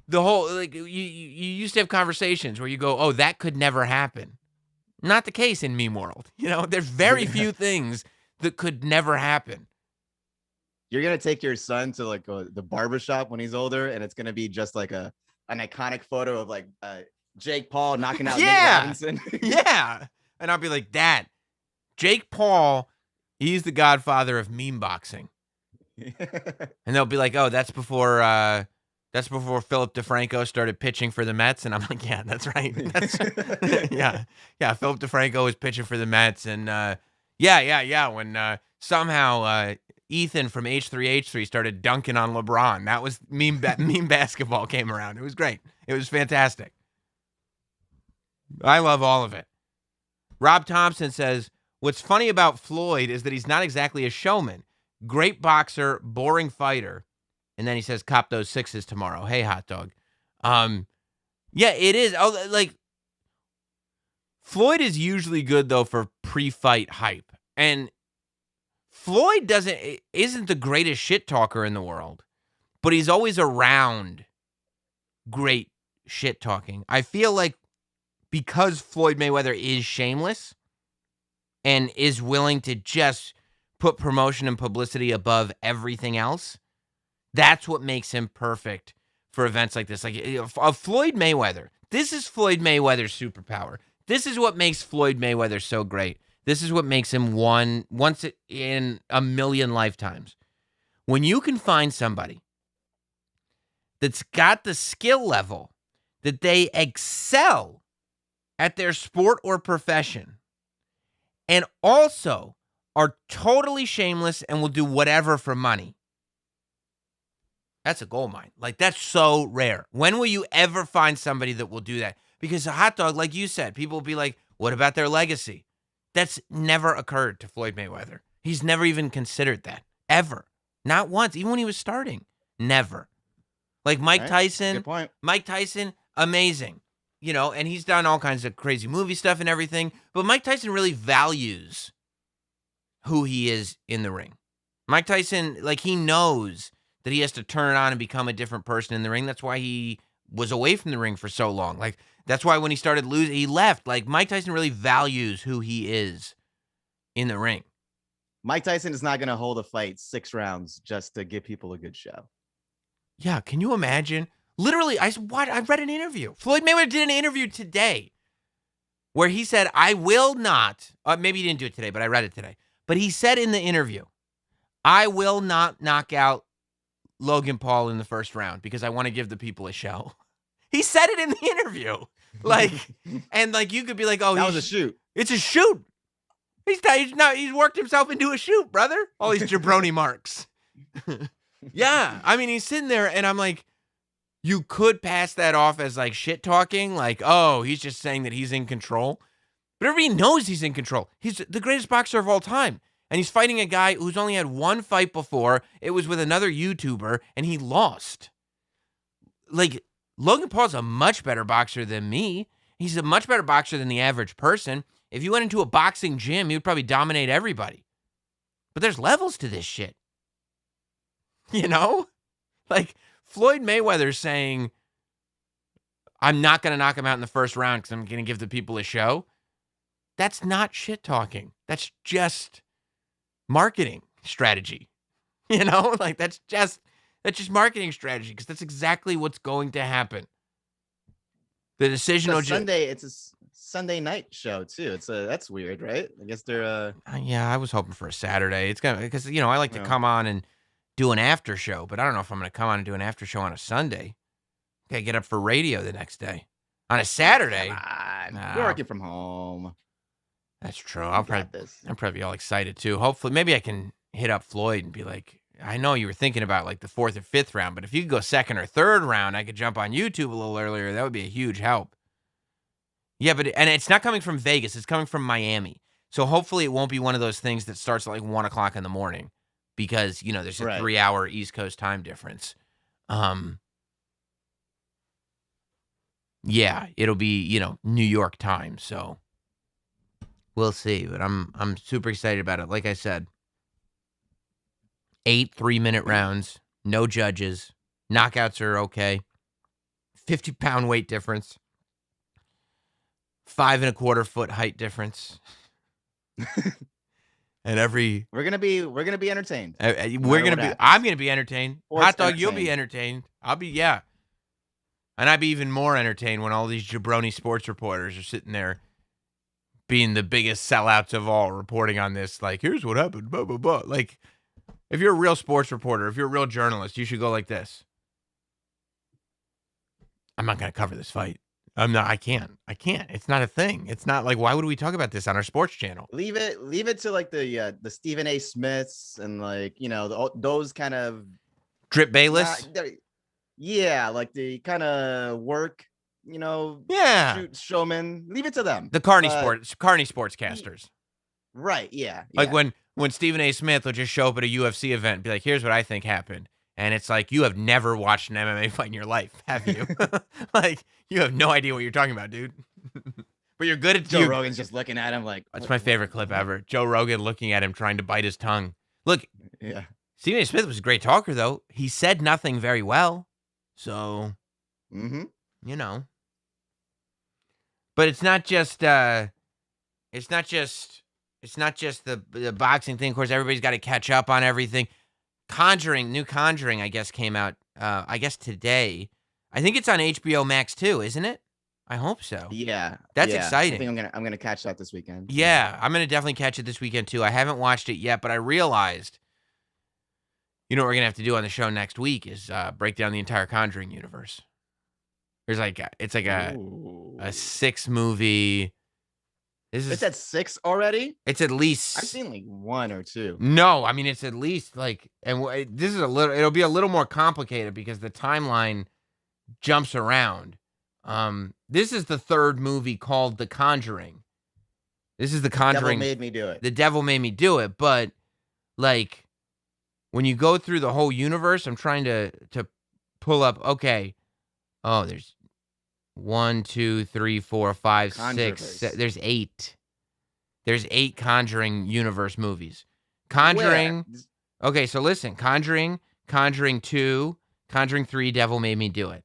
the whole like you used to have conversations where you go, "Oh, that could never happen." Not the case in meme world. You know, there's very few things that could never happen. You're gonna take your son to like the barbershop when he's older, and it's gonna be just like an iconic photo of like Jake Paul knocking out Nate Robinson. Yeah. And I'll be like, Dad, Jake Paul, he's the godfather of meme boxing. And they'll be like, oh, that's before Philip DeFranco started pitching for the Mets. And I'm like, yeah, that's right. Yeah. Philip DeFranco was pitching for the Mets. And when somehow Ethan from H3H3 started dunking on LeBron. That was meme basketball came around. It was great. It was fantastic. I love all of it. Rob Thompson says, what's funny about Floyd is that he's not exactly a showman. Great boxer, boring fighter. And then he says, cop those sixes tomorrow. Hey, hot dog. Yeah, it is. Oh, like, Floyd is usually good, though, for pre-fight hype. And Floyd isn't the greatest shit talker in the world, but he's always around great shit talking. I feel like because Floyd Mayweather is shameless and is willing to just put promotion and publicity above everything else, that's what makes him perfect for events like this. Like Floyd Mayweather, this is Floyd Mayweather's superpower. This is what makes Floyd Mayweather so great. This is what makes him once in a million lifetimes. When you can find somebody that's got the skill level that they excel at their sport or profession and also are totally shameless and will do whatever for money, that's a gold mine. Like, that's so rare. When will you ever find somebody that will do that? Because a hot dog, like you said, people will be like, what about their legacy? That's never occurred to Floyd Mayweather. He's never even considered that. Ever. Not once. Even when he was starting. Never. Like Mike Tyson. Good point. Mike Tyson, amazing. You know, and he's done all kinds of crazy movie stuff and everything. But Mike Tyson really values who he is in the ring. Mike Tyson, like, he knows that he has to turn it on and become a different person in the ring. That's why he was away from the ring for so long. Like, that's why when he started losing, he left. Like, Mike Tyson really values who he is in the ring. Mike Tyson is not going to hold a fight 6 rounds just to give people a good show. Yeah, can you imagine? Literally, I read an interview. Floyd Mayweather did an interview today where he said, I will not, maybe he didn't do it today, but I read it today. But he said in the interview, I will not knock out Logan Paul in the first round because I want to give the people a show. He said it in the interview. Like, and like, you could be like, oh, that was a shoot. It's a shoot. He's worked himself into a shoot, brother. All these jabroni marks. Yeah. I mean, he's sitting there and I'm like, you could pass that off as like shit talking. Like, oh, he's just saying that he's in control. But everybody knows he's in control. He's the greatest boxer of all time. And he's fighting a guy who's only had one fight before. It was with another YouTuber and he lost. Like, Logan Paul's a much better boxer than me. He's a much better boxer than the average person. If you went into a boxing gym, he would probably dominate everybody. But there's levels to this shit. You know? Like, Floyd Mayweather saying, I'm not going to knock him out in the first round because I'm going to give the people a show. That's not shit talking. That's just marketing strategy. You know? Like, that's just marketing strategy because that's exactly what's going to happen. The decision will Sunday. It's a Sunday night show too. That's weird, right? I guess they're. Yeah, I was hoping for a Saturday. It's gonna because I like to come on and do an after show, but I don't know if I'm gonna come on and do an after show on a Sunday. Okay, get up for radio the next day on a Saturday. Come on. You're working from home. That's true. I'll probably be all excited too. Hopefully, maybe I can hit up Floyd and be like, I know you were thinking about like the 4th or 5th round, but if you could go 2nd or 3rd round, I could jump on YouTube a little earlier. That would be a huge help. Yeah, and it's not coming from Vegas. It's coming from Miami. So hopefully it won't be one of those things that starts at like 1 o'clock in the morning because, there's a 3-hour East Coast time difference. Yeah, it'll be, New York time. So we'll see. But I'm super excited about it. Like I said, 8 3-minute rounds, no judges. Knockouts are okay. 50-pound weight difference. 5 1/4 foot height difference. And we're gonna be entertained. I'm gonna be entertained. Hot dog, you'll be entertained. And I'd be even more entertained when all these jabroni sports reporters are sitting there being the biggest sellouts of all, reporting on this. Like, here's what happened, blah, blah, blah. Like, if you're a real sports reporter, if you're a real journalist, you should go like this. I'm not going to cover this fight. I can't. It's not a thing. It's not like, why would we talk about this on our sports channel? Leave it to like the Stephen A. Smiths and like, those kind of Drip Bayless. Like the kind of work, showman. Leave it to them. The Carney sportscasters. Right. Yeah. Like when Stephen A. Smith will just show up at a UFC event and be like, here's what I think happened. And it's like, you have never watched an MMA fight in your life, have you? Like, you have no idea what you're talking about, dude. But you're good at Joe Rogan's just looking at him like. That's my favorite clip ever. Joe Rogan looking at him trying to bite his tongue. Look, yeah. Stephen A. Smith was a great talker, though. He said nothing very well. So, But it's not just the boxing thing. Of course, everybody's got to catch up on everything. New Conjuring, I guess, came out, today. I think it's on HBO Max too, isn't it? I hope so. Yeah. That's exciting. I think I'm gonna catch that this weekend. Yeah, I'm gonna definitely catch it this weekend too. I haven't watched it yet, but I realized, what we're gonna have to do on the show next week is break down the entire Conjuring universe. It's like a 6-movie. It's at 6 already? It's at least. I've seen like 1 or 2. No, I mean it's at least like, and this is it'll be a little more complicated because the timeline jumps around. This is the 3rd movie called The Conjuring. This is The Conjuring. The Devil Made Me Do It. The Devil Made Me Do It, but like when you go through the whole universe, I'm trying to pull up. Okay, there's 1, 2, 3, 4, 5, 6. There's 8. There's 8 Conjuring universe movies. Conjuring. Where? Okay, so listen. Conjuring 2, Conjuring 3, Devil Made Me Do It.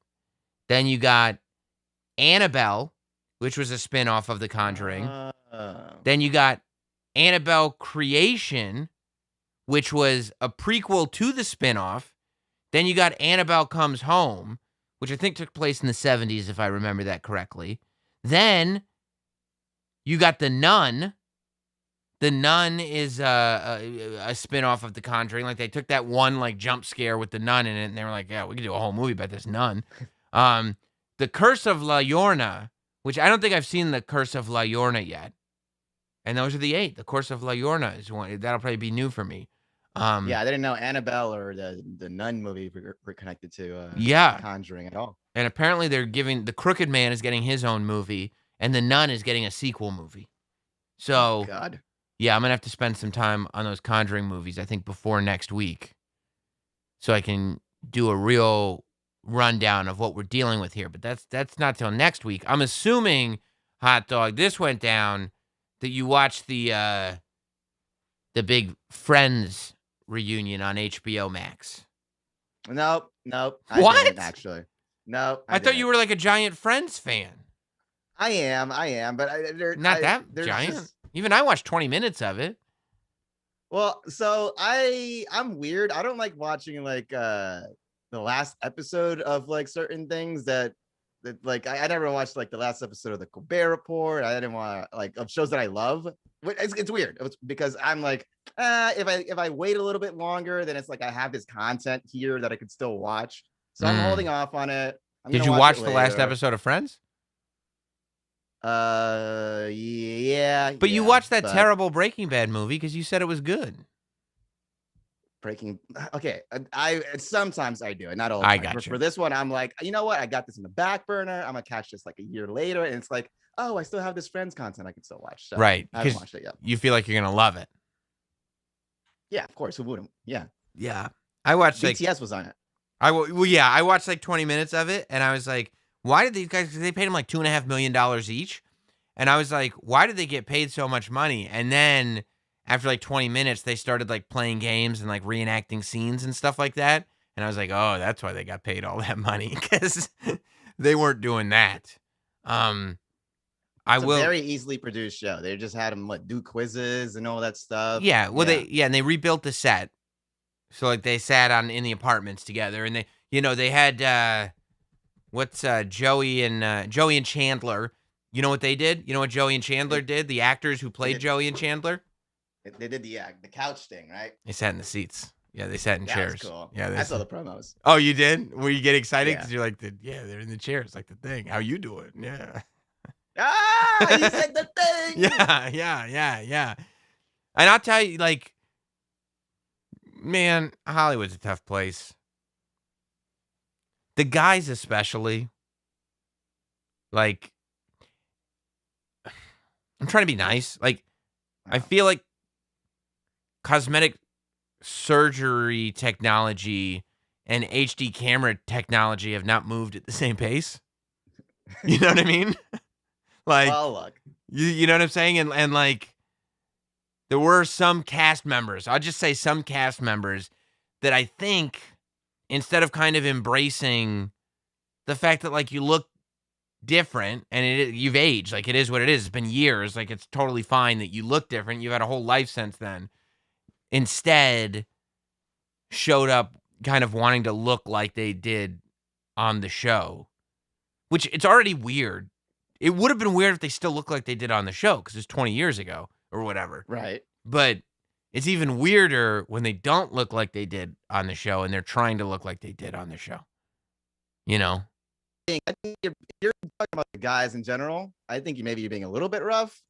Then you got Annabelle, which was a spinoff of The Conjuring. Then you got Annabelle Creation, which was a prequel to the spinoff. Then you got Annabelle Comes Home, which I think took place in the 70s, if I remember that correctly. Then you got The Nun. The Nun is a spinoff of The Conjuring. Like, they took that one, like, jump scare with the nun in it, and they were like, yeah, we could do a whole movie about this nun. The Curse of La Llorona, which I don't think I've seen The Curse of La Llorona yet. And those are the 8. The Curse of La Llorona is one. That'll probably be new for me. Yeah, I didn't know Annabelle or the Nun movie were connected to Conjuring at all. And apparently they're giving, the Crooked Man is getting his own movie, and the Nun is getting a sequel movie. So, God. Yeah, I'm going to have to spend some time on those Conjuring movies, I think, before next week. So I can do a real rundown of what we're dealing with here. But that's not till next week. I'm assuming, Hot Dog, this went down, that you watched the big Friends reunion on HBO Max. Nope. What? I didn't, actually. No, I thought you were like a giant Friends fan. I am, but not that giant. Even I watched 20 minutes of it. Well, so I'm weird. I don't like watching like the last episode of like certain things that like I never watched like the last episode of the Colbert Report. I didn't want to like of shows that I love. It's weird. It's because I'm like, if I wait a little bit longer, then it's like I have this content here that I could still watch. So I'm holding off on it. Did you watch the last episode of Friends? Yeah. But you watched that terrible Breaking Bad movie because you said it was good. Breaking. Okay, I sometimes I do it, not all the I time. got But you. for this one, I'm like, you know what? I got this in the back burner. I'm gonna catch this like a year later, and it's like, oh, I still have this Friends content I can still watch. So Right. I haven't watched it yet. You feel like you're gonna love it. Yeah, of course. Who wouldn't? Yeah. Yeah. I watched BTS was on it. I watched like 20 minutes of it, and I was like, why did these guys? Because they paid them like $2.5 million each, and I was like, why did they get paid so much money? And then after like 20 minutes, they started like playing games and like reenacting scenes and stuff like that, and I was like, oh, that's why they got paid all that money, because they weren't doing that. It's a very easily produced show. They just had them do quizzes and all that stuff. Yeah, well, and they rebuilt the set. So like they sat in the apartments together, and they had Joey and Chandler. You know what they did? You know what Joey and Chandler did? The actors who played Joey and Chandler. They did the couch thing, right? They sat in the seats. Yeah, they sat in chairs. Was cool. Yeah, I saw the promos. Oh, you did? Were you get excited because you're like, they're in the chairs, like the thing. How you doing? Yeah. Ah, he said the thing. Yeah. And I'll tell you, like, man, Hollywood's a tough place. The guys especially, like, I'm trying to be nice. Like, I feel like cosmetic surgery technology and HD camera technology have not moved at the same pace. You know what I mean? Like, well, look. You know what I'm saying? And like, there were some cast members, I'll just say some cast members, that I think, instead of kind of embracing the fact that, like, you look different and you've aged, like, it is what it is. It's been years. Like, it's totally fine that you look different. You've had a whole life since then. Instead, showed up kind of wanting to look like they did on the show, which it's already weird. It would have been weird if they still looked like they did on the show because it's 20 years ago or whatever. Right. But it's even weirder when they don't look like they did on the show and they're trying to look like they did on the show. You know? I think if you're talking about the guys in general, I think maybe you're being a little bit rough.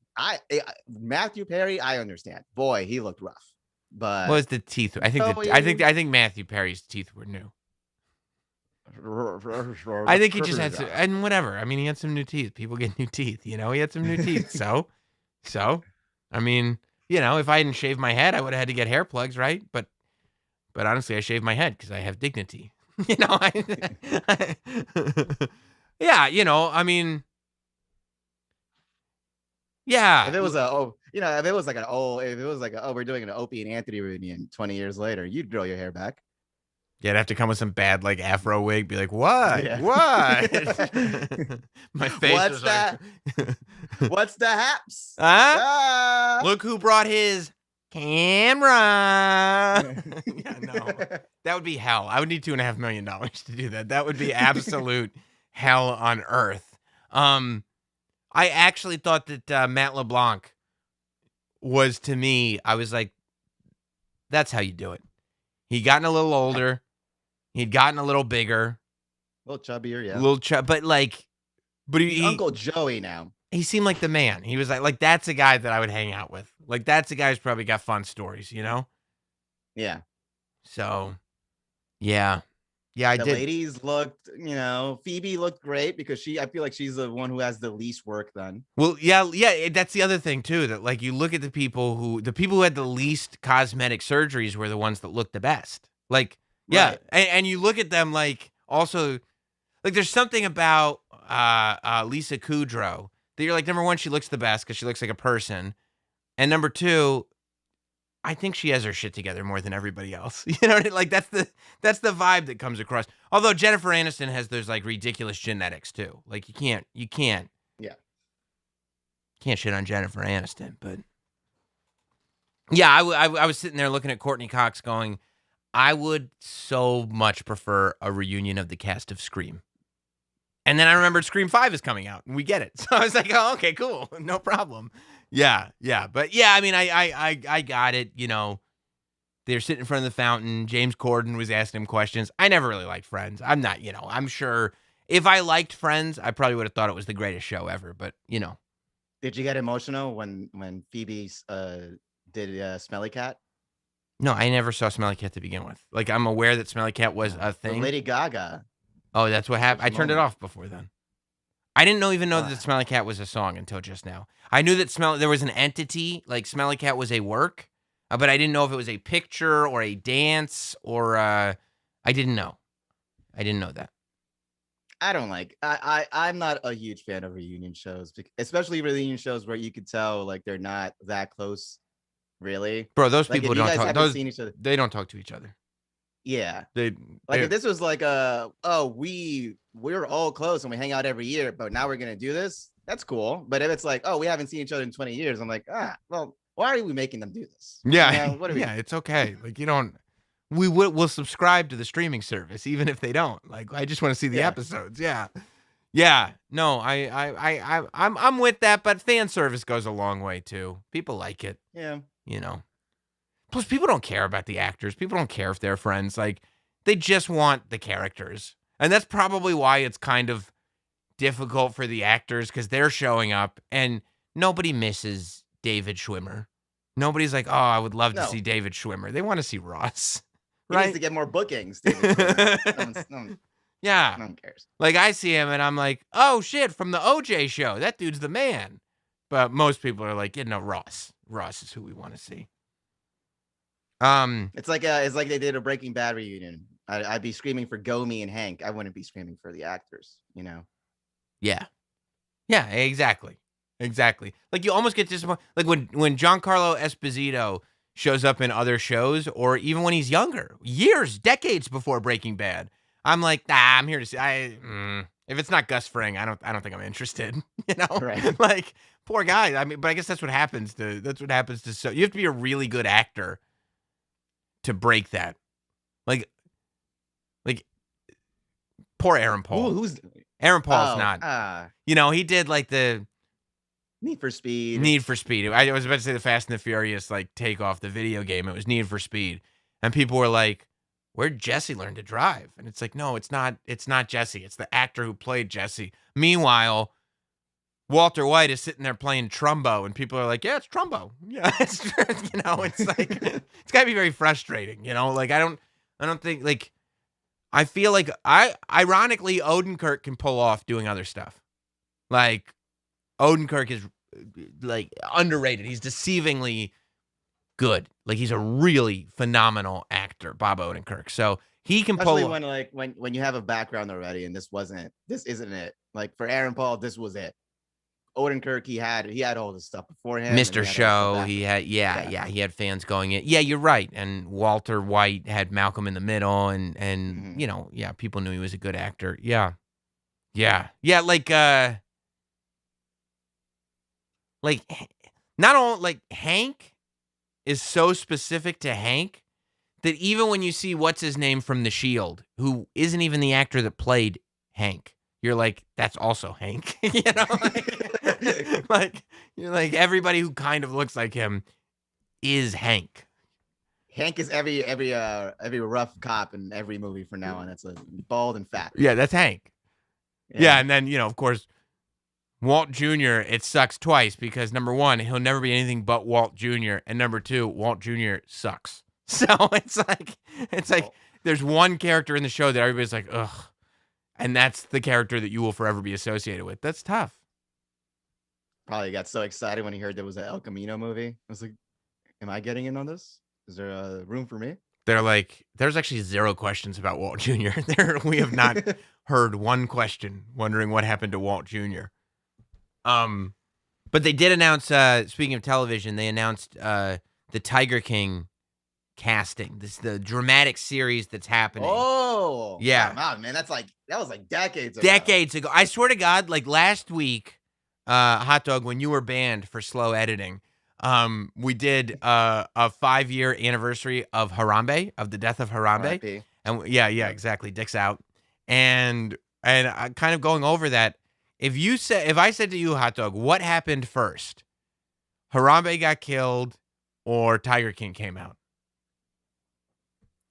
Matthew Perry, I understand. Boy, he looked rough. But what was the teeth? I think Matthew Perry's teeth were new. I think he just had some, and whatever. I mean, he had some new teeth. People get new teeth, you know. He had some new teeth. So, I mean, you know, if I hadn't shaved my head, I would have had to get hair plugs, right? But honestly, I shaved my head because I have dignity. You know, yeah, you know, I mean, yeah. If it was we're doing an Opie and Anthony reunion 20 years later, you'd grow your hair back. Yeah, I'd have to come with some bad, like, afro wig, be like, what? Yeah. What? My face What's that? Like, what's the haps? Look who brought his camera. Yeah, no. That would be hell. I would need $2.5 million to do that. That would be absolute hell on earth. I actually thought that Matt LeBlanc was, to me, I was like, that's how you do it. He'd gotten a little older. He'd gotten a little bigger. A little chubbier, yeah. A little but he's Uncle Joey now. He seemed like the man. He was like that's a guy that I would hang out with. Like, that's a guy who's probably got fun stories, you know? Yeah. So, yeah. Yeah, I did. The ladies looked, you know, Phoebe looked great because I feel like she's the one who has the least work done. Well, yeah, that's the other thing too, that, like, you look at the people who had the least cosmetic surgeries were the ones that looked the best. Like, yeah, right. And you look at them, like, also, like, there's something about Lisa Kudrow that you're like, number one, she looks the best because she looks like a person, and number two, I think she has her shit together more than everybody else. You know what I mean? Like, that's the vibe that comes across. Although Jennifer Aniston has those, like, ridiculous genetics too. Like, you can't shit on Jennifer Aniston. But yeah, I was sitting there looking at Courtney Cox going, I would so much prefer a reunion of the cast of Scream. And then I remembered Scream 5 is coming out, and we get it. So I was like, oh, okay, cool. No problem. Yeah. But yeah, I mean, I got it. You know, they're sitting in front of the fountain. James Corden was asking him questions. I never really liked Friends. I'm not, you know, I'm sure if I liked Friends, I probably would have thought it was the greatest show ever. But, you know. Did you get emotional when Phoebe did Smelly Cat? No, I never saw Smelly Cat to begin with. Like, I'm aware that Smelly Cat was a thing. Lady Gaga. Oh, that's what happened. I turned it off before then. I didn't even know that Smelly Cat was a song until just now. I knew that there was an entity, like Smelly Cat was a work, but I didn't know if it was a picture or a dance or I didn't know. I didn't know that. I don't like. I'm not a huge fan of reunion shows, especially reunion shows where you could tell like they're not that close, really. Bro, those people don't talk. They don't talk to each other. Yeah, if this was like we're all close and we hang out every year, but now we're gonna do this. That's cool. But if it's like, oh, we haven't seen each other in 20 years, I'm like, well, why are we making them do this? Yeah, what are we? Yeah, it's okay. Like you don't. We'll subscribe to the streaming service even if they don't. Like I just want to see the episodes. Yeah. Yeah. No, I'm with that, but fan service goes a long way too. People like it. Yeah. You know. Plus people don't care about the actors. People don't care if they're friends. Like they just want the characters. And that's probably why it's kind of difficult for the actors because they're showing up and nobody misses David Schwimmer. Nobody's like, oh, I would love to see David Schwimmer. They want to see Ross. He needs to get more bookings. Yeah. No one cares. Like, I see him, and I'm like, oh, shit, from the OJ show. That dude's the man. But most people are like, Ross. Ross is who we want to see. It's like they did a Breaking Bad reunion. I'd be screaming for Gomi and Hank. I wouldn't be screaming for the actors, you know? Yeah. Yeah, exactly. Exactly. Like, you almost get disappointed. Like, when Giancarlo Esposito shows up in other shows, or even when he's younger, decades before Breaking Bad, I'm like, I'm here to see. If it's not Gus Fring, I don't think I'm interested. You know, right? Like poor guy. I mean, but I guess that's what happens to. So you have to be a really good actor to break that. Like poor Aaron Paul. Aaron Paul's not. He did like the Need for Speed. I was about to say the Fast and the Furious, like, take off the video game. It was Need for Speed. And people were like, where'd Jesse learn to drive? And it's like, no, it's not Jesse. It's the actor who played Jesse. Meanwhile, Walter White is sitting there playing Trumbo, and people are like, yeah, it's Trumbo. Yeah, it's like, it's got to be very frustrating, Like, I don't think, like, I feel like, ironically, Odenkirk can pull off doing other stuff. Like, Odenkirk is like underrated. He's deceivingly good. Like he's a really phenomenal actor, Bob Odenkirk. So he can pull. Especially when you have a background already, and this isn't it. Like for Aaron Paul, this was it. Odenkirk, he had all this stuff beforehand. Mr. Show, he had fans going in. Yeah, you're right. And Walter White had Malcolm in the Middle, and people knew he was a good actor. Yeah, like not only like Hank is so specific to Hank that even when you see what's his name from The Shield, who isn't even the actor that played Hank, you're like, that's also Hank. Like you're like everybody who kind of looks like him is Hank. Hank is every rough cop in every movie from now on. That's a bald and fat. Yeah, that's Hank. Yeah, and then of course. Walt Jr., it sucks twice because number one, he'll never be anything but Walt Jr. And number two, Walt Jr. sucks. So it's like there's one character in the show that everybody's like, ugh. And that's the character that you will forever be associated with. That's tough. Probably got so excited when he heard there was an El Camino movie. I was like, am I getting in on this? Is there a room for me? They're like, there's actually 0 questions about Walt Jr. We have not heard one question wondering what happened to Walt Jr. But they did announce, speaking of television, they announced the Tiger King casting. This is the dramatic series that's happening. Oh, yeah. Wow, man, that was like decades ago. I swear to God, like last week, Hot Dog, when you were banned for slow editing, we did a 5-year anniversary of Harambe, of the death of Harambe. R.I.P. And yeah, exactly. Dick's out. And kind of going over that. If I said to you, Hot Dog, what happened first? Harambe got killed or Tiger King came out?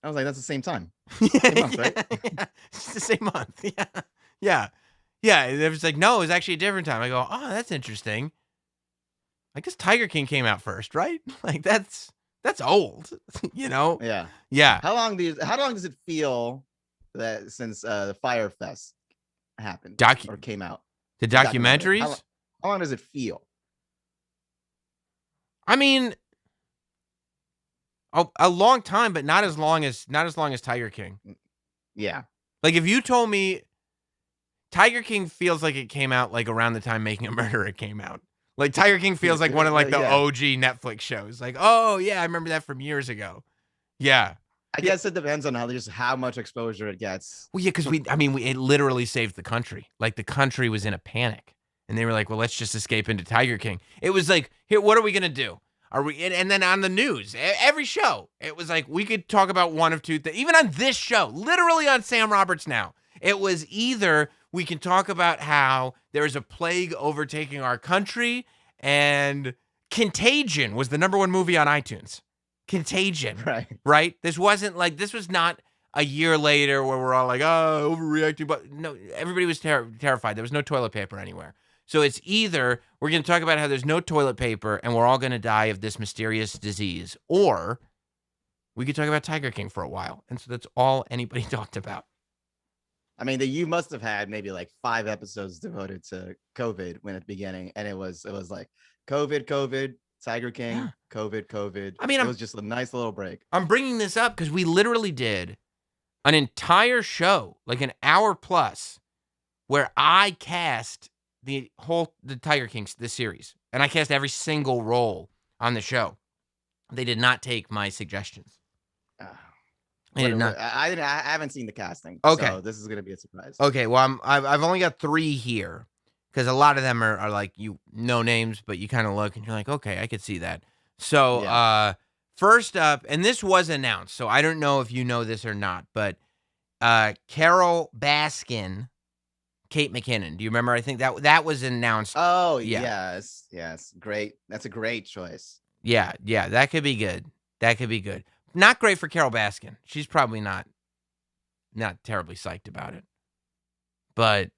I was like, that's the same time. Same month, right? Yeah, it's the same month. Yeah. It was like, no, it was actually a different time. I go, oh, that's interesting. I guess Tiger King came out first, right? Like that's That's old, you know? Yeah. Yeah. How long does it feel that since the Fyre Fest happened or came out? The documentaries? How long does it feel? I mean, a long time, but not as long as Tiger King. Yeah. Like if you told me Tiger King feels like it came out like around the time Making a Murderer came out. Like Tiger King feels like one of like the OG Netflix shows. Like, oh yeah, I remember that from years ago. Yeah. I guess it depends on how much exposure it gets. Well, yeah, because it literally saved the country. Like the country was in a panic, and they were like, "Well, let's just escape into Tiger King." It was like, "Here, what are we gonna do? Are we?" And then on the news, every show, it was like we could talk about one of two things. Even on this show, literally on Sam Roberts Now, it was either we can talk about how there is a plague overtaking our country, and Contagion was the #1 movie on iTunes. Contagion, right? This was not a year later where we're all like, oh, overreacting. But no, everybody was terrified. There was no toilet paper anywhere. So it's either we're going to talk about how there's no toilet paper and we're all going to die of this mysterious disease, or we could talk about Tiger King for a while. And so that's all anybody talked about. I mean, you must have had maybe like 5 episodes devoted to COVID at the beginning, and it was like COVID, Tiger King, COVID. I mean, it was just a nice little break. I'm bringing this up because we literally did an entire show, like an hour plus, where I cast the Tiger King, the series, and I cast every single role on the show. They did not take my suggestions. I haven't seen the casting. Okay, so this is gonna be a surprise. Okay, well, I've only got 3 here. Because a lot of them are like, you know names, but you kind of look and you're like, okay, I could see that. So first up, and this was announced, so I don't know if you know this or not, but Carol Baskin, Kate McKinnon. Do you remember? I think that was announced. Oh, yes. Great. That's a great choice. Yeah, that could be good. Not great for Carol Baskin. She's probably not terribly psyched about it. But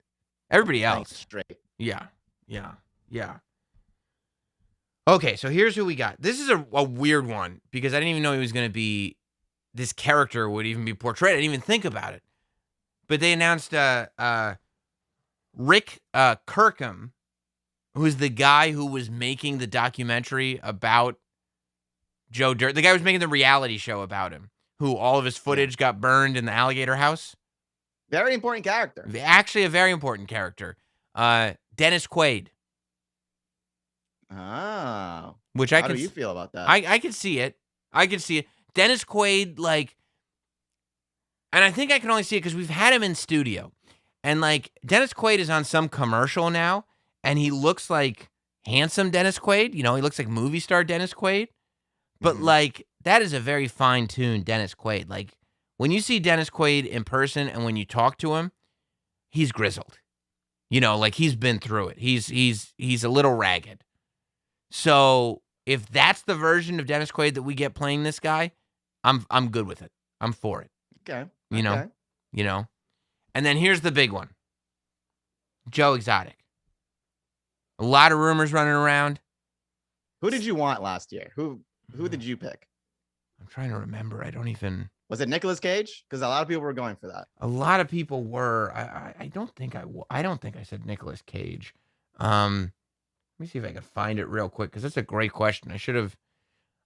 everybody else. Straight. Yeah. Okay, so here's who we got. This is a weird one because I didn't even know he was going to be, this character would even be portrayed. I didn't even think about it. But they announced Rick Kirkham, who's the guy who was making the documentary about Joe Dirt. The guy who was making the reality show about him, who all of his footage got burned in the alligator house. Very important character. Actually, a very important character. Dennis Quaid. Oh. How do you feel about that? I can see it. Dennis Quaid, like, and I think I can only see it because we've had him in studio. And, like, Dennis Quaid is on some commercial now, and he looks like handsome Dennis Quaid. You know, he looks like movie star Dennis Quaid. But, like, that is a very fine-tuned Dennis Quaid. Like, when you see Dennis Quaid in person and when you talk to him, he's grizzled. You know, like he's been through it. He's a little ragged. So if that's the version of Dennis Quaid that we get playing this guy, I'm good with it. I'm for it. Okay. You know. And then here's the big one. Joe Exotic. A lot of rumors running around. Who did you want last year? Who did you pick? I'm trying to remember. I don't even. Was it Nicolas Cage? Because a lot of people were going for that. A lot of people were. I don't think I said Nicolas Cage. Let me see if I can find it real quick because that's a great question. I should have.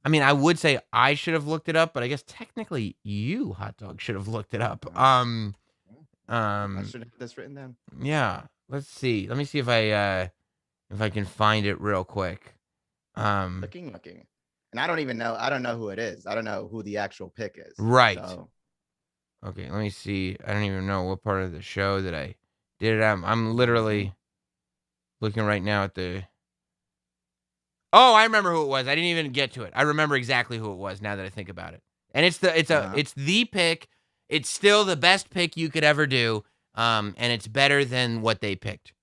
I mean, I would say I should have looked it up, but I guess technically you, Hot Dog, should have looked it up. I should have this written down. Yeah. Let's see. Let me see if I can find it real quick. Looking. And I don't know who it is. I don't know who the actual pick is. Right. So. Okay, let me see. I don't even know what part of the show that I did it at. I'm literally looking right now at the. Oh, I remember who it was. I didn't even get to it. I remember exactly who it was now that I think about it. And it's the pick. It's still the best pick you could ever do. And it's better than what they picked.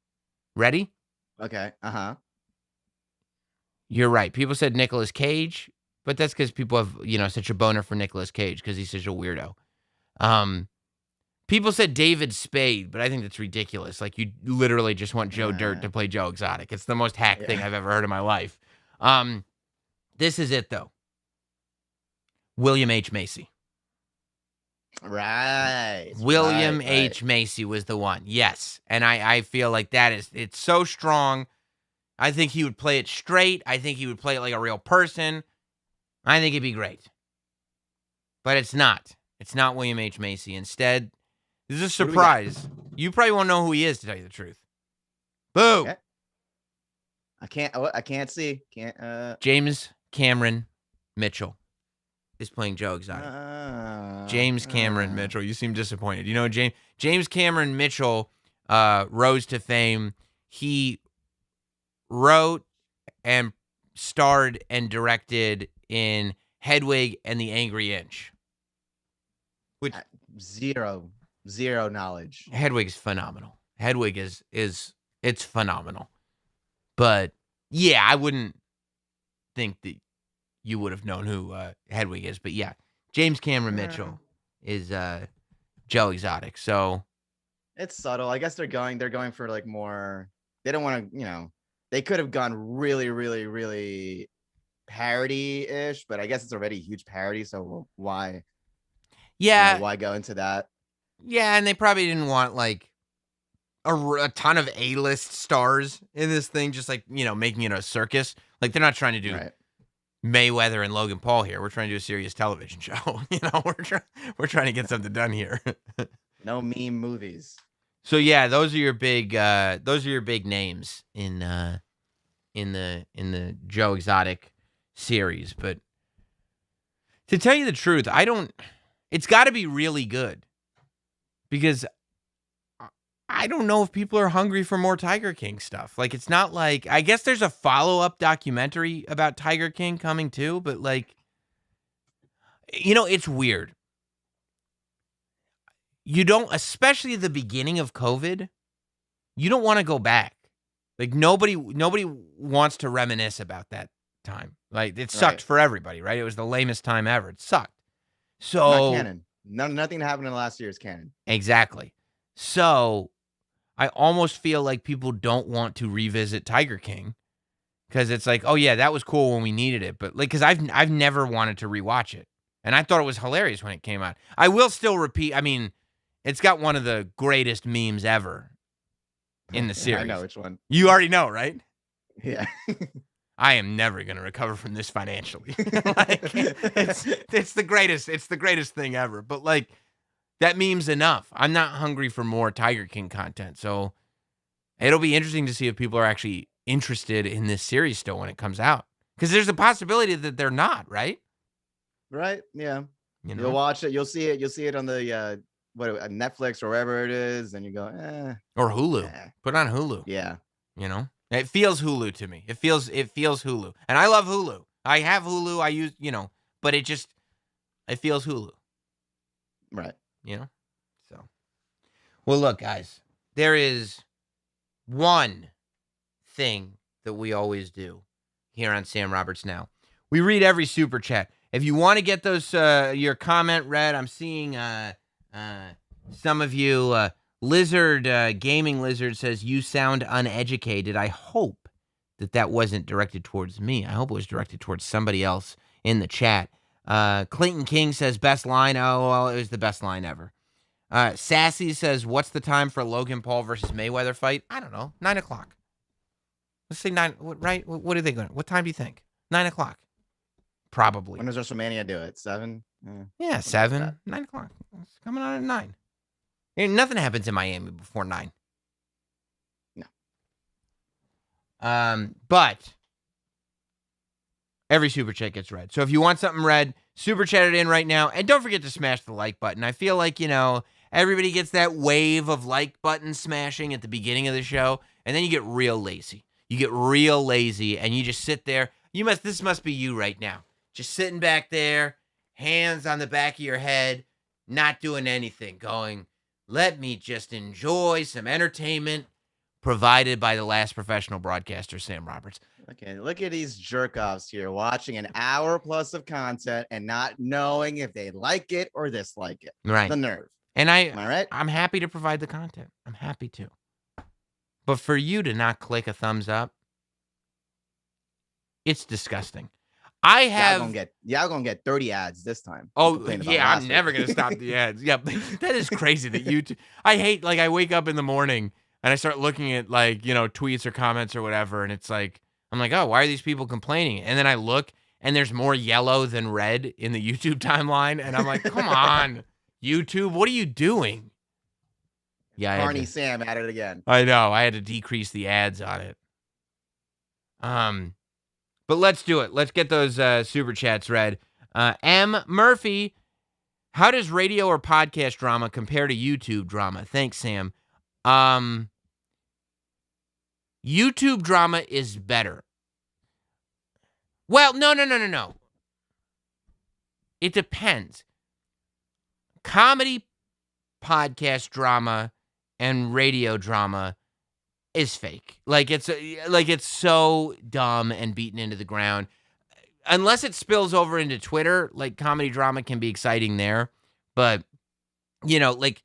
Ready? Okay. You're right. People said Nicolas Cage, but that's because people have, such a boner for Nicolas Cage because he's such a weirdo. People said David Spade, but I think that's ridiculous. Like, you literally just want Joe Dirt to play Joe Exotic. It's the most hack thing I've ever heard in my life. This is it, though. William H. Macy. Right. William H. Macy was the one. Yes. And I feel like it's so strong. I think he would play it straight. I think he would play it like a real person. I think it'd be great. But it's not. It's not William H. Macy. Instead, this is a surprise. You probably won't know who he is, to tell you the truth. Boo. Okay. I can't see. James Cameron Mitchell is playing Joe Exotic. James Cameron Mitchell. You seem disappointed. You know, James Cameron Mitchell rose to fame. He wrote and starred and directed in Hedwig and the Angry Inch. Which zero knowledge. Hedwig's phenomenal. Hedwig is it's phenomenal. But yeah, I wouldn't think that you would have known who Hedwig is. But yeah, James Cameron Mitchell is Joe Exotic. So it's subtle. I guess they're going for like more. They don't want to, they could have gone really, really, really parody-ish, but I guess it's already a huge parody. So why? Yeah. Why go into that? Yeah, and they probably didn't want like a ton of A-list stars in this thing, just like, making it a circus. Like they're not trying to do Mayweather and Logan Paul here. We're trying to do a serious television show. We're trying to get something done here. No meme movies. So yeah, those are your big names in the Joe Exotic series. But to tell you the truth, it's got to be really good, because I don't know if people are hungry for more Tiger King stuff. Like, it's not like, I guess there's a follow-up documentary about Tiger King coming too, but like, it's weird. You don't, especially at the beginning of COVID, you don't want to go back. Like nobody wants to reminisce about that time. Like it sucked for everybody, right? It was the lamest time ever. It sucked. So not canon. Nothing happened in the last year is canon. Exactly. So I almost feel like people don't want to revisit Tiger King, because it's like, oh yeah, that was cool when we needed it, but like, because I've never wanted to rewatch it, and I thought it was hilarious when it came out. I will still repeat. I mean, it's got one of the greatest memes ever in the series. I know which one. You already know, right? Yeah. I am never going to recover from this financially. Like, it's the greatest. It's the greatest thing ever. But like, that meme's enough. I'm not hungry for more Tiger King content. So it'll be interesting to see if people are actually interested in this series still when it comes out. Because there's a possibility that they're not, right? Right. Yeah. You'll watch it. You'll see it. You'll see it on the Netflix or wherever it is, and you go, or Hulu. Put it on Hulu. Yeah. It feels Hulu to me. It feels Hulu. And I love Hulu. I have Hulu. I use, but it feels Hulu. Right. So. Well, look, guys, there is one thing that we always do here on Sam Roberts Now. We read every super chat. If you want to get those, your comment read, I'm seeing some of you. Gaming Lizard says, you sound uneducated. I hope that wasn't directed towards me. I hope it was directed towards somebody else in the chat. Clayton King says, best line. Oh, well, it was the best line ever. Sassy says, what's the time for Logan Paul versus Mayweather fight? I don't know. 9 o'clock. Let's say 9, right? What are they going? What time do you think? 9 o'clock. Probably. When does WrestleMania do it? 7? Yeah, 7. 9 o'clock. It's coming on at 9. And nothing happens in Miami before 9. No. But every super chat gets read. So if you want something read, super chat it in right now. And don't forget to smash the like button. I feel like, everybody gets that wave of like button smashing at the beginning of the show. And then you get real lazy. You get real lazy and you just sit there. This must be you right now. Just sitting back there, hands on the back of your head, not doing anything, going, let me just enjoy some entertainment provided by the last professional broadcaster, Sam Roberts. Okay, look at these jerk-offs here, watching an hour plus of content and not knowing if they like it or dislike it. Right. The nerve. And Am I right? I'm happy to provide the content. I'm happy to. But for you to not click a thumbs up, it's disgusting. Y'all gonna get 30 ads this time. Oh yeah, I'm never gonna stop the ads. Yeah, that is crazy that YouTube. I hate, like, I wake up in the morning and I start looking at, like, tweets or comments or whatever, and it's like, I'm like, oh, why are these people complaining? And then I look and there's more yellow than red in the YouTube timeline, and I'm like, come on, YouTube, what are you doing? Yeah, Carney Sam at it again. I know. I had to decrease the ads on it. But let's do it. Let's get those super chats read. M. Murphy, how does radio or podcast drama compare to YouTube drama? Thanks, Sam. YouTube drama is better. Well, no. It depends. Comedy, podcast drama, and radio drama is fake. Like it's so dumb and beaten into the ground. Unless it spills over into Twitter, like, comedy drama can be exciting there. But, like,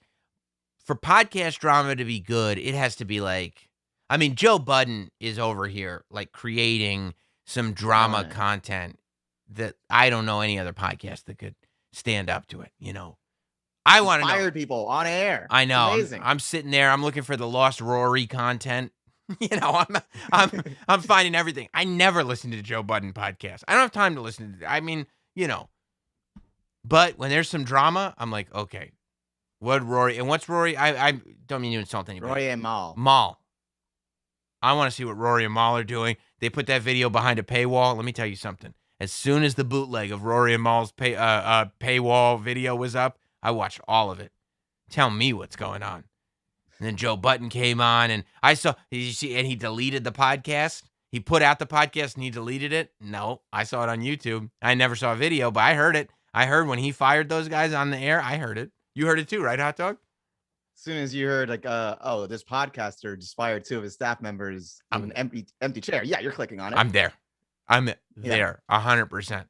for podcast drama to be good, it has to be like, I mean, Joe Budden is over here, like, creating some drama content that I don't know any other podcast that could stand up to it, I want to know. Fired people on air. I know. Amazing. I'm sitting there. I'm looking for the Lost Rory content. I'm finding everything. I never listen to Joe Budden podcast. I don't have time to listen to. I mean, But when there's some drama, I'm like, okay, what Rory and what's Rory? I don't mean to insult anybody. Rory and Mal. I want to see what Rory and Mal are doing. They put that video behind a paywall. Let me tell you something. As soon as the bootleg of Rory and Mal's paywall video was up, I watched all of it. Tell me what's going on. And then Joe Budden came on, and I saw, and he deleted the podcast. He put out the podcast and he deleted it. No, I saw it on YouTube. I never saw a video, but I heard it. I heard when he fired those guys on the air. I heard it. You heard it too, right, Hot Dog? As soon as you heard, like, this podcaster just fired 2 of his staff members in an empty chair. Yeah, you're clicking on it. I'm there. 100%.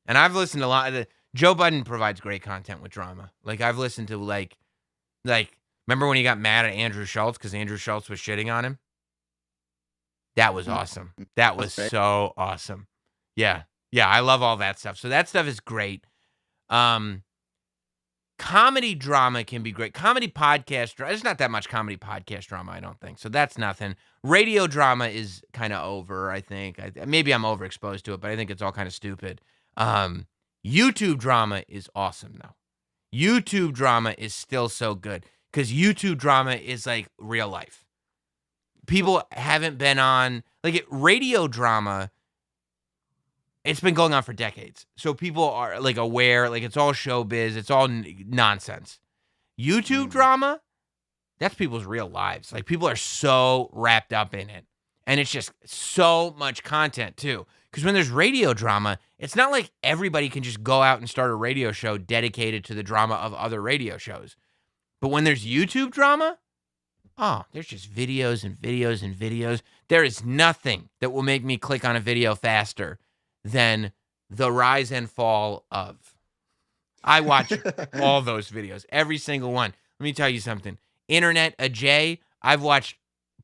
And I've listened to a lot of the. Joe Budden provides great content with drama. Like, I've listened to, like, remember when he got mad at Andrew Schultz because Andrew Schultz was shitting on him? That was awesome. That was so awesome. Yeah. Yeah, I love all that stuff. So that stuff is great. Comedy drama can be great. Comedy podcast drama. There's not that much comedy podcast drama, I don't think. So that's nothing. Radio drama is kind of over, I think. Maybe I'm overexposed to it, but I think it's all kind of stupid. YouTube drama is awesome, though. YouTube drama is still so good because YouTube drama is like real life. People haven't been on, like, radio drama. It's been going on for decades. So people are, like, aware, like, it's all showbiz. It's all nonsense. YouTube drama, that's people's real lives. Like, people are so wrapped up in it. And it's just so much content, too. Because when there's radio drama, it's not like everybody can just go out and start a radio show dedicated to the drama of other radio shows. But when there's YouTube drama, there's just videos and videos and videos. There is nothing that will make me click on a video faster than the rise and fall of. I watch all those videos, every single one. Let me tell you something. Internet Ajay, I've watched,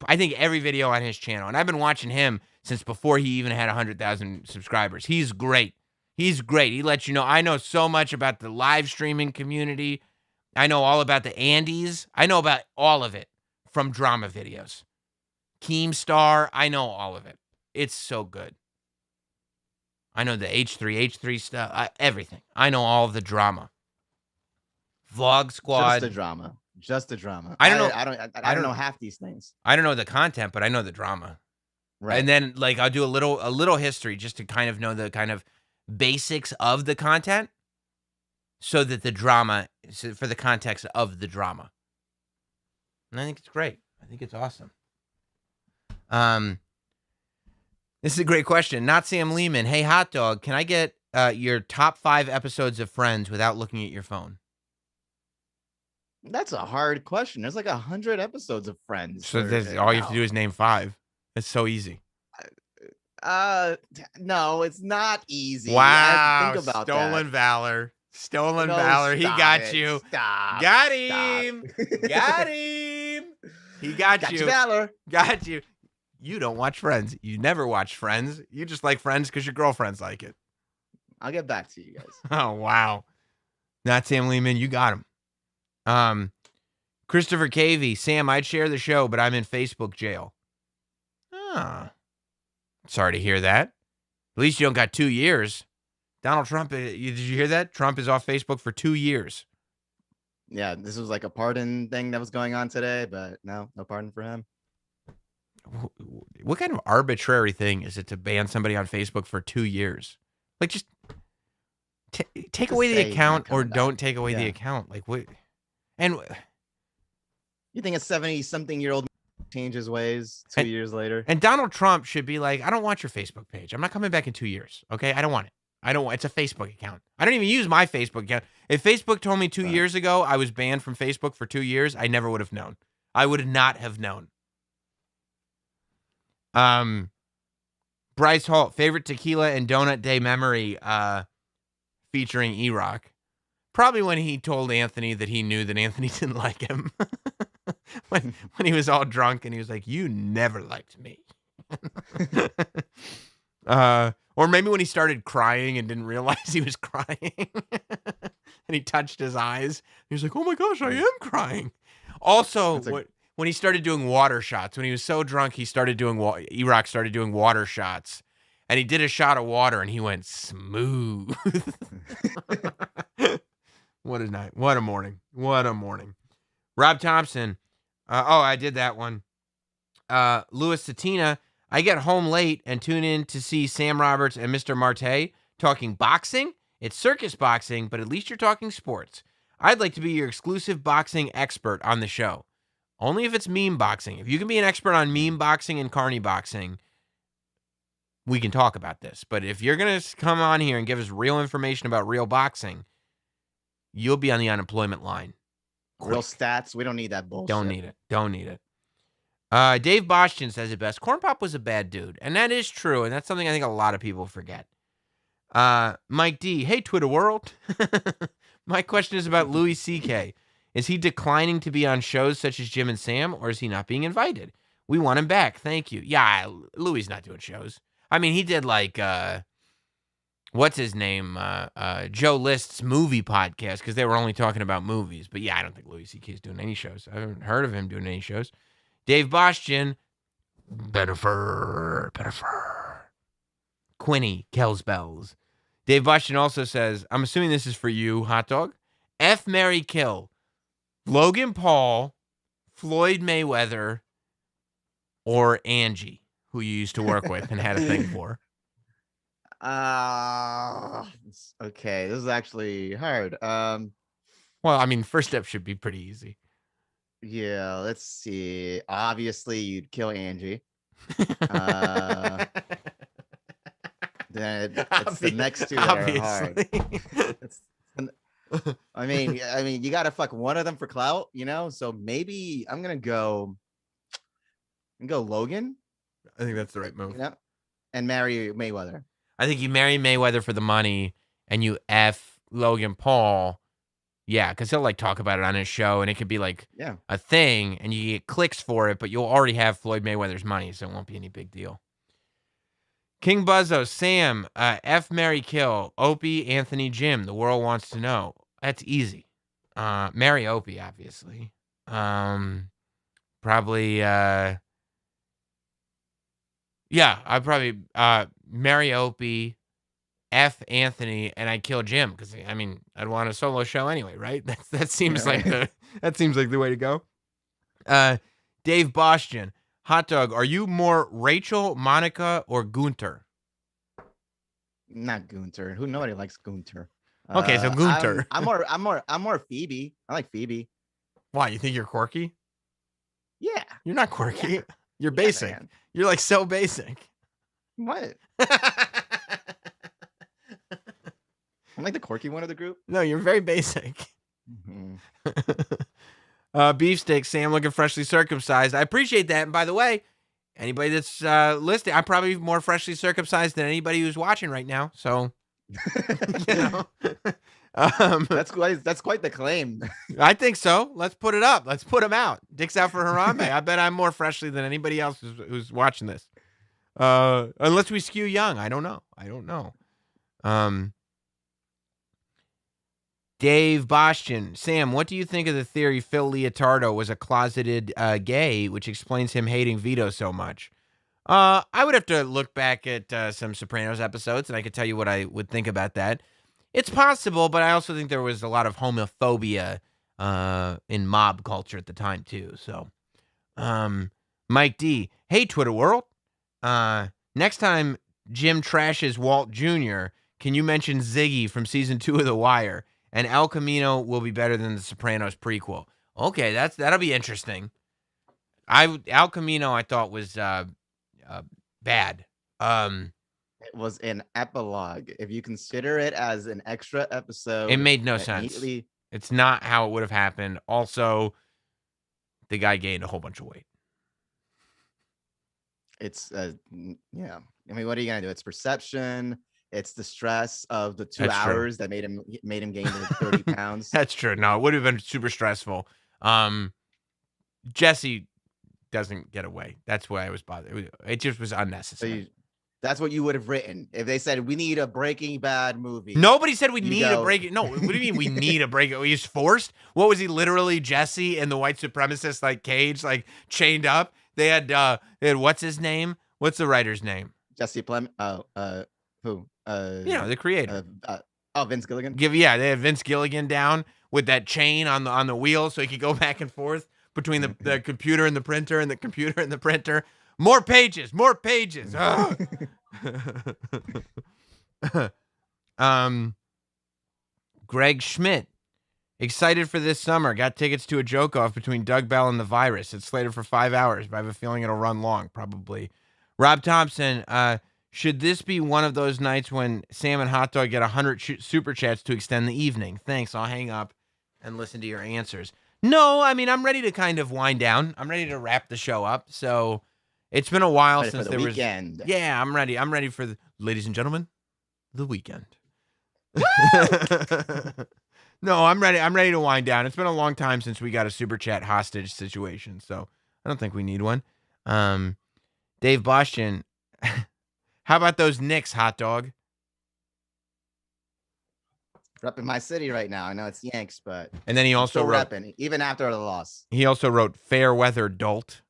I think, every video on his channel. And I've been watching him since before he even had 100,000 subscribers. He's great. He's great. He lets you know. I know so much about the live streaming community. I know all about the Andes. I know about all of it from drama videos. Keemstar, I know all of it. It's so good. I know the H3 stuff, everything. I know all of the drama. Vlog Squad. Just the drama. I don't know. I don't know half these things. I don't know the content, but I know the drama. Right. And then, like, I'll do a little history just to kind of know the kind of basics of the content so that the drama, for the context of the drama. And I think it's great. I think it's awesome. This is a great question. Not Sam Lehman. Hey, Hot Dog, can I get your top 5 episodes of Friends without looking at your phone? That's a hard question. There's like 100 episodes of Friends. So all you have to do is name 5. It's so easy. No, it's not easy. Wow. Think about Stolen that. Valor. Stolen Valor. He got you. Stop. Got him. Got him. He got you. Valor. Got you. You don't watch Friends. You never watch Friends. You just like Friends because your girlfriends like it. I'll get back to you guys. Oh, wow. Not Sam Lehman. You got him. Christopher Cavey. Sam, I'd share the show, but I'm in Facebook jail. Ah. Sorry to hear that. At least you don't got 2 years. Donald Trump, did you hear that? Trump is off Facebook for 2 years. Yeah, this was like a pardon thing that was going on today, but no pardon for him. What kind of arbitrary thing is it to ban somebody on Facebook for 2 years? Like, just take away the account or don't take away the account. Like, what? And you think a 70-something-year-old changes ways 2 years later? And Donald Trump should be like, I don't want your Facebook page. I'm not coming back in 2 years. Okay, I don't want it. It's a Facebook account. I don't even use my Facebook account. If Facebook told me 2 years ago I was banned from Facebook for 2 years, I never would have known. I would not have known. Bryce Hall, favorite tequila and donut day memory, featuring E-Rock. Probably when he told Anthony that he knew that Anthony didn't like him. when he was all drunk and he was like, you never liked me. Or maybe when he started crying and didn't realize he was crying. And he touched his eyes. He was like, oh my gosh, I am crying. Also, when he started doing water shots, when he was so drunk, E-Rock started doing water shots. And he did a shot of water and he went smooth. What a night. What a morning. What a morning. Rob Thompson. I did that one. Louis Satina. I get home late and tune in to see Sam Roberts and Mr. Marte talking boxing. It's circus boxing, but at least you're talking sports. I'd like to be your exclusive boxing expert on the show. Only if it's meme boxing. If you can be an expert on meme boxing and carny boxing, we can talk about this. But if you're going to come on here and give us real information about real boxing, you'll be on the unemployment line. Real stats. We don't need that bullshit. Don't need it. Dave Bostian says it best. Corn Pop was a bad dude. And that is true. And that's something I think a lot of people forget. Mike D. Hey, Twitter world. My question is about Louis C.K. Is he declining to be on shows such as Jim and Sam, or is he not being invited? We want him back. Thank you. Yeah, Louis not doing shows. I mean, he did like, what's his name? Joe List's movie podcast, because they were only talking about movies. But yeah, I don't think Louis C.K. is doing any shows. I haven't heard of him doing any shows. Dave Bostian, Bennifer. Quinny, Kells Bells. Dave Bostian also says, I'm assuming this is for you, Hot Dog. F, marry, kill. Logan Paul, Floyd Mayweather, or Angie, who you used to work with and had a thing for. Okay, this is actually hard. Well, I mean, first step should be pretty easy. Yeah, let's see. Obviously, you'd kill Angie. Then it's the next two that are hard. I mean, you gotta fuck one of them for clout, you know. So maybe I'm gonna go Logan. I think that's the right move. You know? And marry Mayweather. I think you marry Mayweather for the money, and you F Logan Paul. Yeah, because he'll like talk about it on his show, and it could be like a thing, and you get clicks for it, but you'll already have Floyd Mayweather's money, so it won't be any big deal. King Buzzo, Sam, F, marry, kill, Opie, Anthony, Jim. The world wants to know. That's easy. Marry Opie, obviously. Probably. I'd probably marry Opie, F Anthony, and I'd kill Jim because I mean I'd want a solo show anyway, right? That seems like the way to go. Dave Bostian, Hot Dog, are you more Rachel, Monica, or Gunter? Not Gunter. Nobody likes Gunter. Okay, so Gunter. I'm more Phoebe. I like Phoebe. Why? You think you're quirky? Yeah. You're not quirky. Yeah. You're basic. Man. You're like so basic. What? I'm like the quirky one of the group. No, you're very basic. Mm-hmm. Beefsteak, Sam looking freshly circumcised. I appreciate that. And by the way, anybody that's listening, I'm probably more freshly circumcised than anybody who's watching right now. So, you know, that's quite the claim. I think so. Let's put it up. Let's put him out. Dick's out for Harambe. I bet I'm more freshly than anybody else who's watching this. Unless we skew young. I don't know. Dave Bostian. Sam, what do you think of the theory Phil Leotardo was a closeted gay, which explains him hating Vito so much? I would have to look back at some Sopranos episodes, and I could tell you what I would think about that. It's possible, but I also think there was a lot of homophobia in mob culture at the time, too. So, Mike D. Hey, Twitter world. Next time Jim trashes Walt Jr., can you mention Ziggy from season 2 of The Wire? And El Camino will be better than the Sopranos prequel. Okay, that'll be interesting. El Camino I thought was bad. It was an epilogue. If you consider it as an extra episode, it made no sense. It's not how it would have happened. Also, the guy gained a whole bunch of weight. It's yeah. I mean, what are you gonna do? It's perception. It's the stress of the 2 hours that made him gain 30 pounds. That's true. No, it would have been super stressful. Jesse doesn't get away. That's why I was bothered. It just was unnecessary. So that's what you would have written if they said we need a Breaking Bad movie. Nobody said we need a break. No, what do you mean we need a break? He's forced. What was he literally? Jesse and the white supremacist like cage, like chained up. They had what's his name? What's the writer's name? Jesse Plemons. Who? The creator. Vince Gilligan. They had Vince Gilligan down with that chain on the wheel so he could go back and forth between the computer and the printer and the computer and the printer. More pages. Greg Schmidt. Excited for this summer. Got tickets to a joke off between Doug Bell and the virus. It's slated for 5 hours, but I have a feeling it'll run long, probably. Rob Thompson. Should this be one of those nights when Sam and Hot Dog get 100 super chats to extend the evening? Thanks. I'll hang up and listen to your answers. No, I mean, I'm ready to kind of wind down. I'm ready to wrap the show up. So it's been a while since there was. Yeah, I'm ready. I'm ready for ladies and gentlemen, the weekend. No, I'm ready. I'm ready to wind down. It's been a long time since we got a super chat hostage situation, so I don't think we need one. Dave Bostian. How about those Knicks, Hot Dog? Repping my city right now. I know it's Yanks, but and then he also wrote repping, even after the loss. He also wrote fair weather dolt.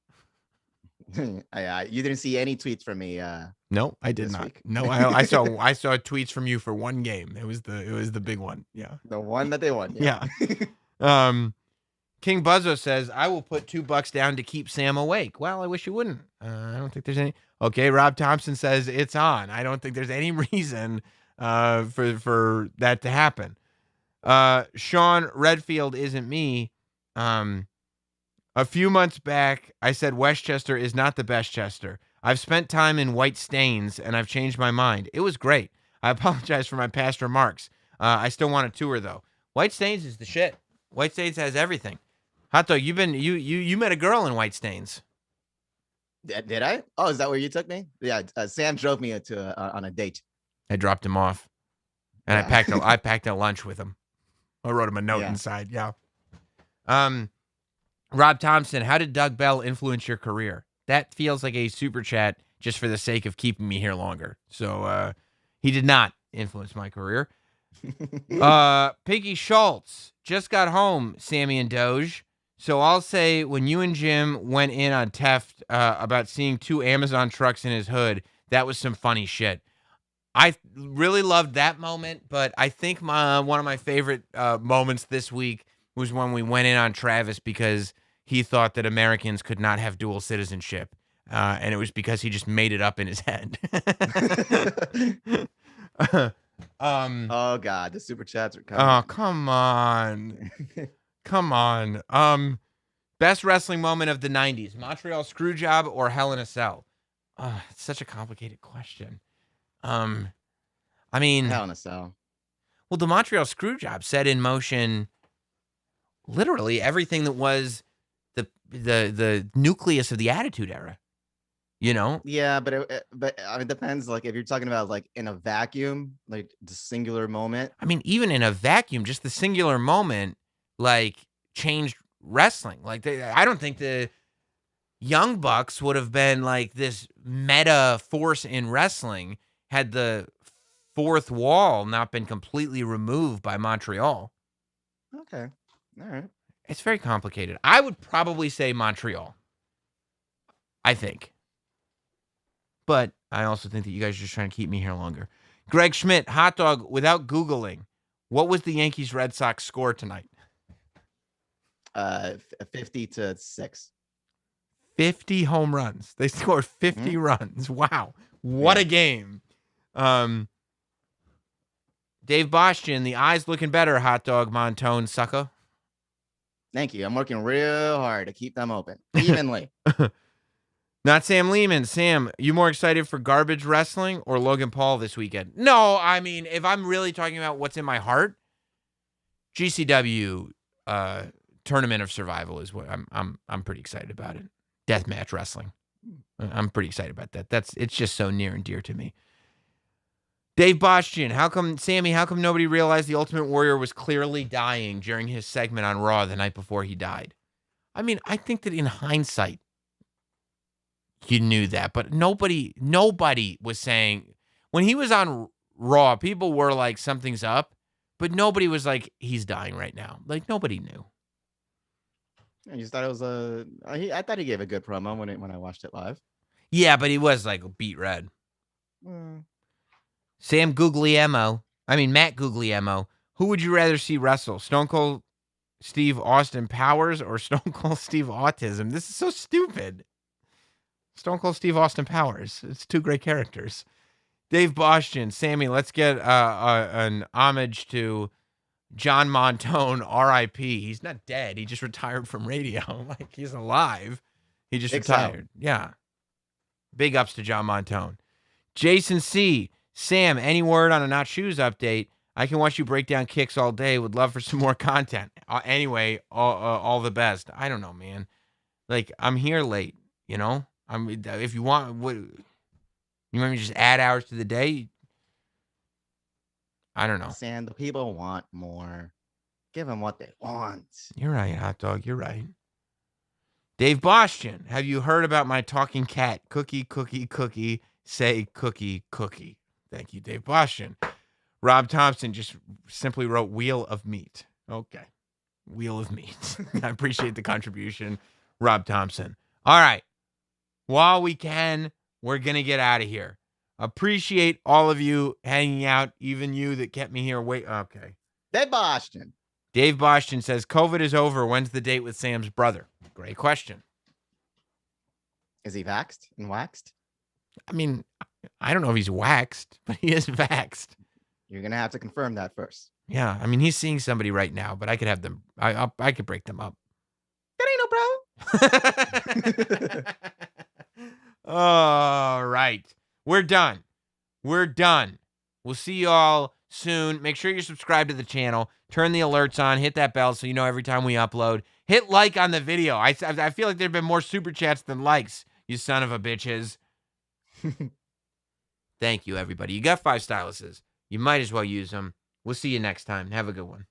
You didn't see any tweets from me. No, I did not. Week. No, I saw tweets from you for one game. It was the big one. Yeah, the one that they won. Yeah. King Buzzo says, I will put $2 down to keep Sam awake. Well, I wish you wouldn't. I don't think there's any. Okay, Rob Thompson says it's on. I don't think there's any reason for that to happen. Sean Redfield isn't me. A few months back, I said Westchester is not the best Chester. I've spent time in White Stains, and I've changed my mind. It was great. I apologize for my past remarks. I still want a tour, though. White Stains is the shit. White Stains has everything. Hot Dog, you met a girl in White Stains. Did I? Oh, is that where you took me? Yeah, Sam drove me on a date. I dropped him off, and yeah. I packed a lunch with him. I wrote him a note inside. Yeah. Rob Thompson, how did Doug Bell influence your career? That feels like a super chat just for the sake of keeping me here longer. So he did not influence my career. Piggy Schultz just got home, Sammy and Doge. So I'll say when you and Jim went in on Teft about seeing 2 Amazon trucks in his hood, that was some funny shit. I really loved that moment, but I think one of my favorite moments this week was when we went in on Travis because he thought that Americans could not have dual citizenship. And it was because he just made it up in his head. Oh God, the super chats are coming. Oh, come on. Come on. Best wrestling moment of the 90s, Montreal Screwjob or Hell in a Cell? It's such a complicated question. I mean, Hell in a Cell. Well, the Montreal Screwjob set in motion literally everything that was the nucleus of the Attitude Era. You know? Yeah, but it depends. Like if you're talking about like in a vacuum, like the singular moment. I mean, even in a vacuum, just the singular moment, like changed wrestling. Like I don't think the Young Bucks would have been like this meta force in wrestling had the fourth wall not been completely removed by Montreal. Okay. All right. It's very complicated. I would probably say Montreal. I think. But I also think that you guys are just trying to keep me here longer. Greg Schmidt, hot dog, without Googling, what was the Yankees-Red Sox score tonight? 50-6. 50 home runs. They scored 50 runs. Wow. What a game. Dave Bostian, the eyes looking better, hot dog, Montone, sucker. Thank you. I'm working real hard to keep them open evenly. Not Sam Lehman. Sam, you more excited for garbage wrestling or Logan Paul this weekend? No, I mean, if I'm really talking about what's in my heart, GCW Tournament of Survival is what I'm pretty excited about it. Deathmatch wrestling. I'm pretty excited about that. It's just so near and dear to me. Dave Bostian, how come nobody realized the Ultimate Warrior was clearly dying during his segment on Raw the night before he died? I mean, I think that in hindsight, you knew that, but nobody was saying when he was on Raw, people were like, something's up, but nobody was like, he's dying right now. Like, nobody knew. I just thought it was I thought he gave a good promo when I watched it live. Yeah, but he was like beat red. Matt Guglielmo. Who would you rather see wrestle? Stone Cold Steve Austin Powers or Stone Cold Steve Autism? This is so stupid. Stone Cold Steve Austin Powers. It's two great characters. Dave Bostian, Sammy, let's get an homage to John Montone, R.I.P. He's not dead. He just retired from radio. Like, he's alive. He just retired. Yeah. Big ups to John Montone. Jason C. Sam, any word on a Not Shoes update? I can watch you break down kicks all day. Would love for some more content. Anyway, all the best. I don't know, man. Like, I'm here late, you know? If you want, you want me to just add hours to the day? I don't know. Sam, the people want more. Give them what they want. You're right, hot dog. You're right. Dave Bostian, have you heard about my talking cat? Cookie, cookie, cookie. Say cookie, cookie. Thank you, Dave Bostian. Rob Thompson just simply wrote Wheel of Meat. Okay. Wheel of Meat. I appreciate the contribution, Rob Thompson. All right. While we can, we're going to get out of here. Appreciate all of you hanging out, even you that kept me here. Okay. Dave Bostian. Dave Bostian says, COVID is over. When's the date with Sam's brother? Great question. Is he vaxxed and waxed? I mean, I don't know if he's waxed, but he is vaxxed. You're going to have to confirm that first. Yeah. I mean, he's seeing somebody right now, but I could have them. I could break them up. That ain't no problem. All right. We're done. We'll see you all soon. Make sure you're subscribed to the channel. Turn the alerts on. Hit that bell so you know every time we upload. Hit like on the video. I feel like there have been more super chats than likes, you son of a bitches. Thank you, everybody. You got 5 styluses. You might as well use them. We'll see you next time. Have a good one.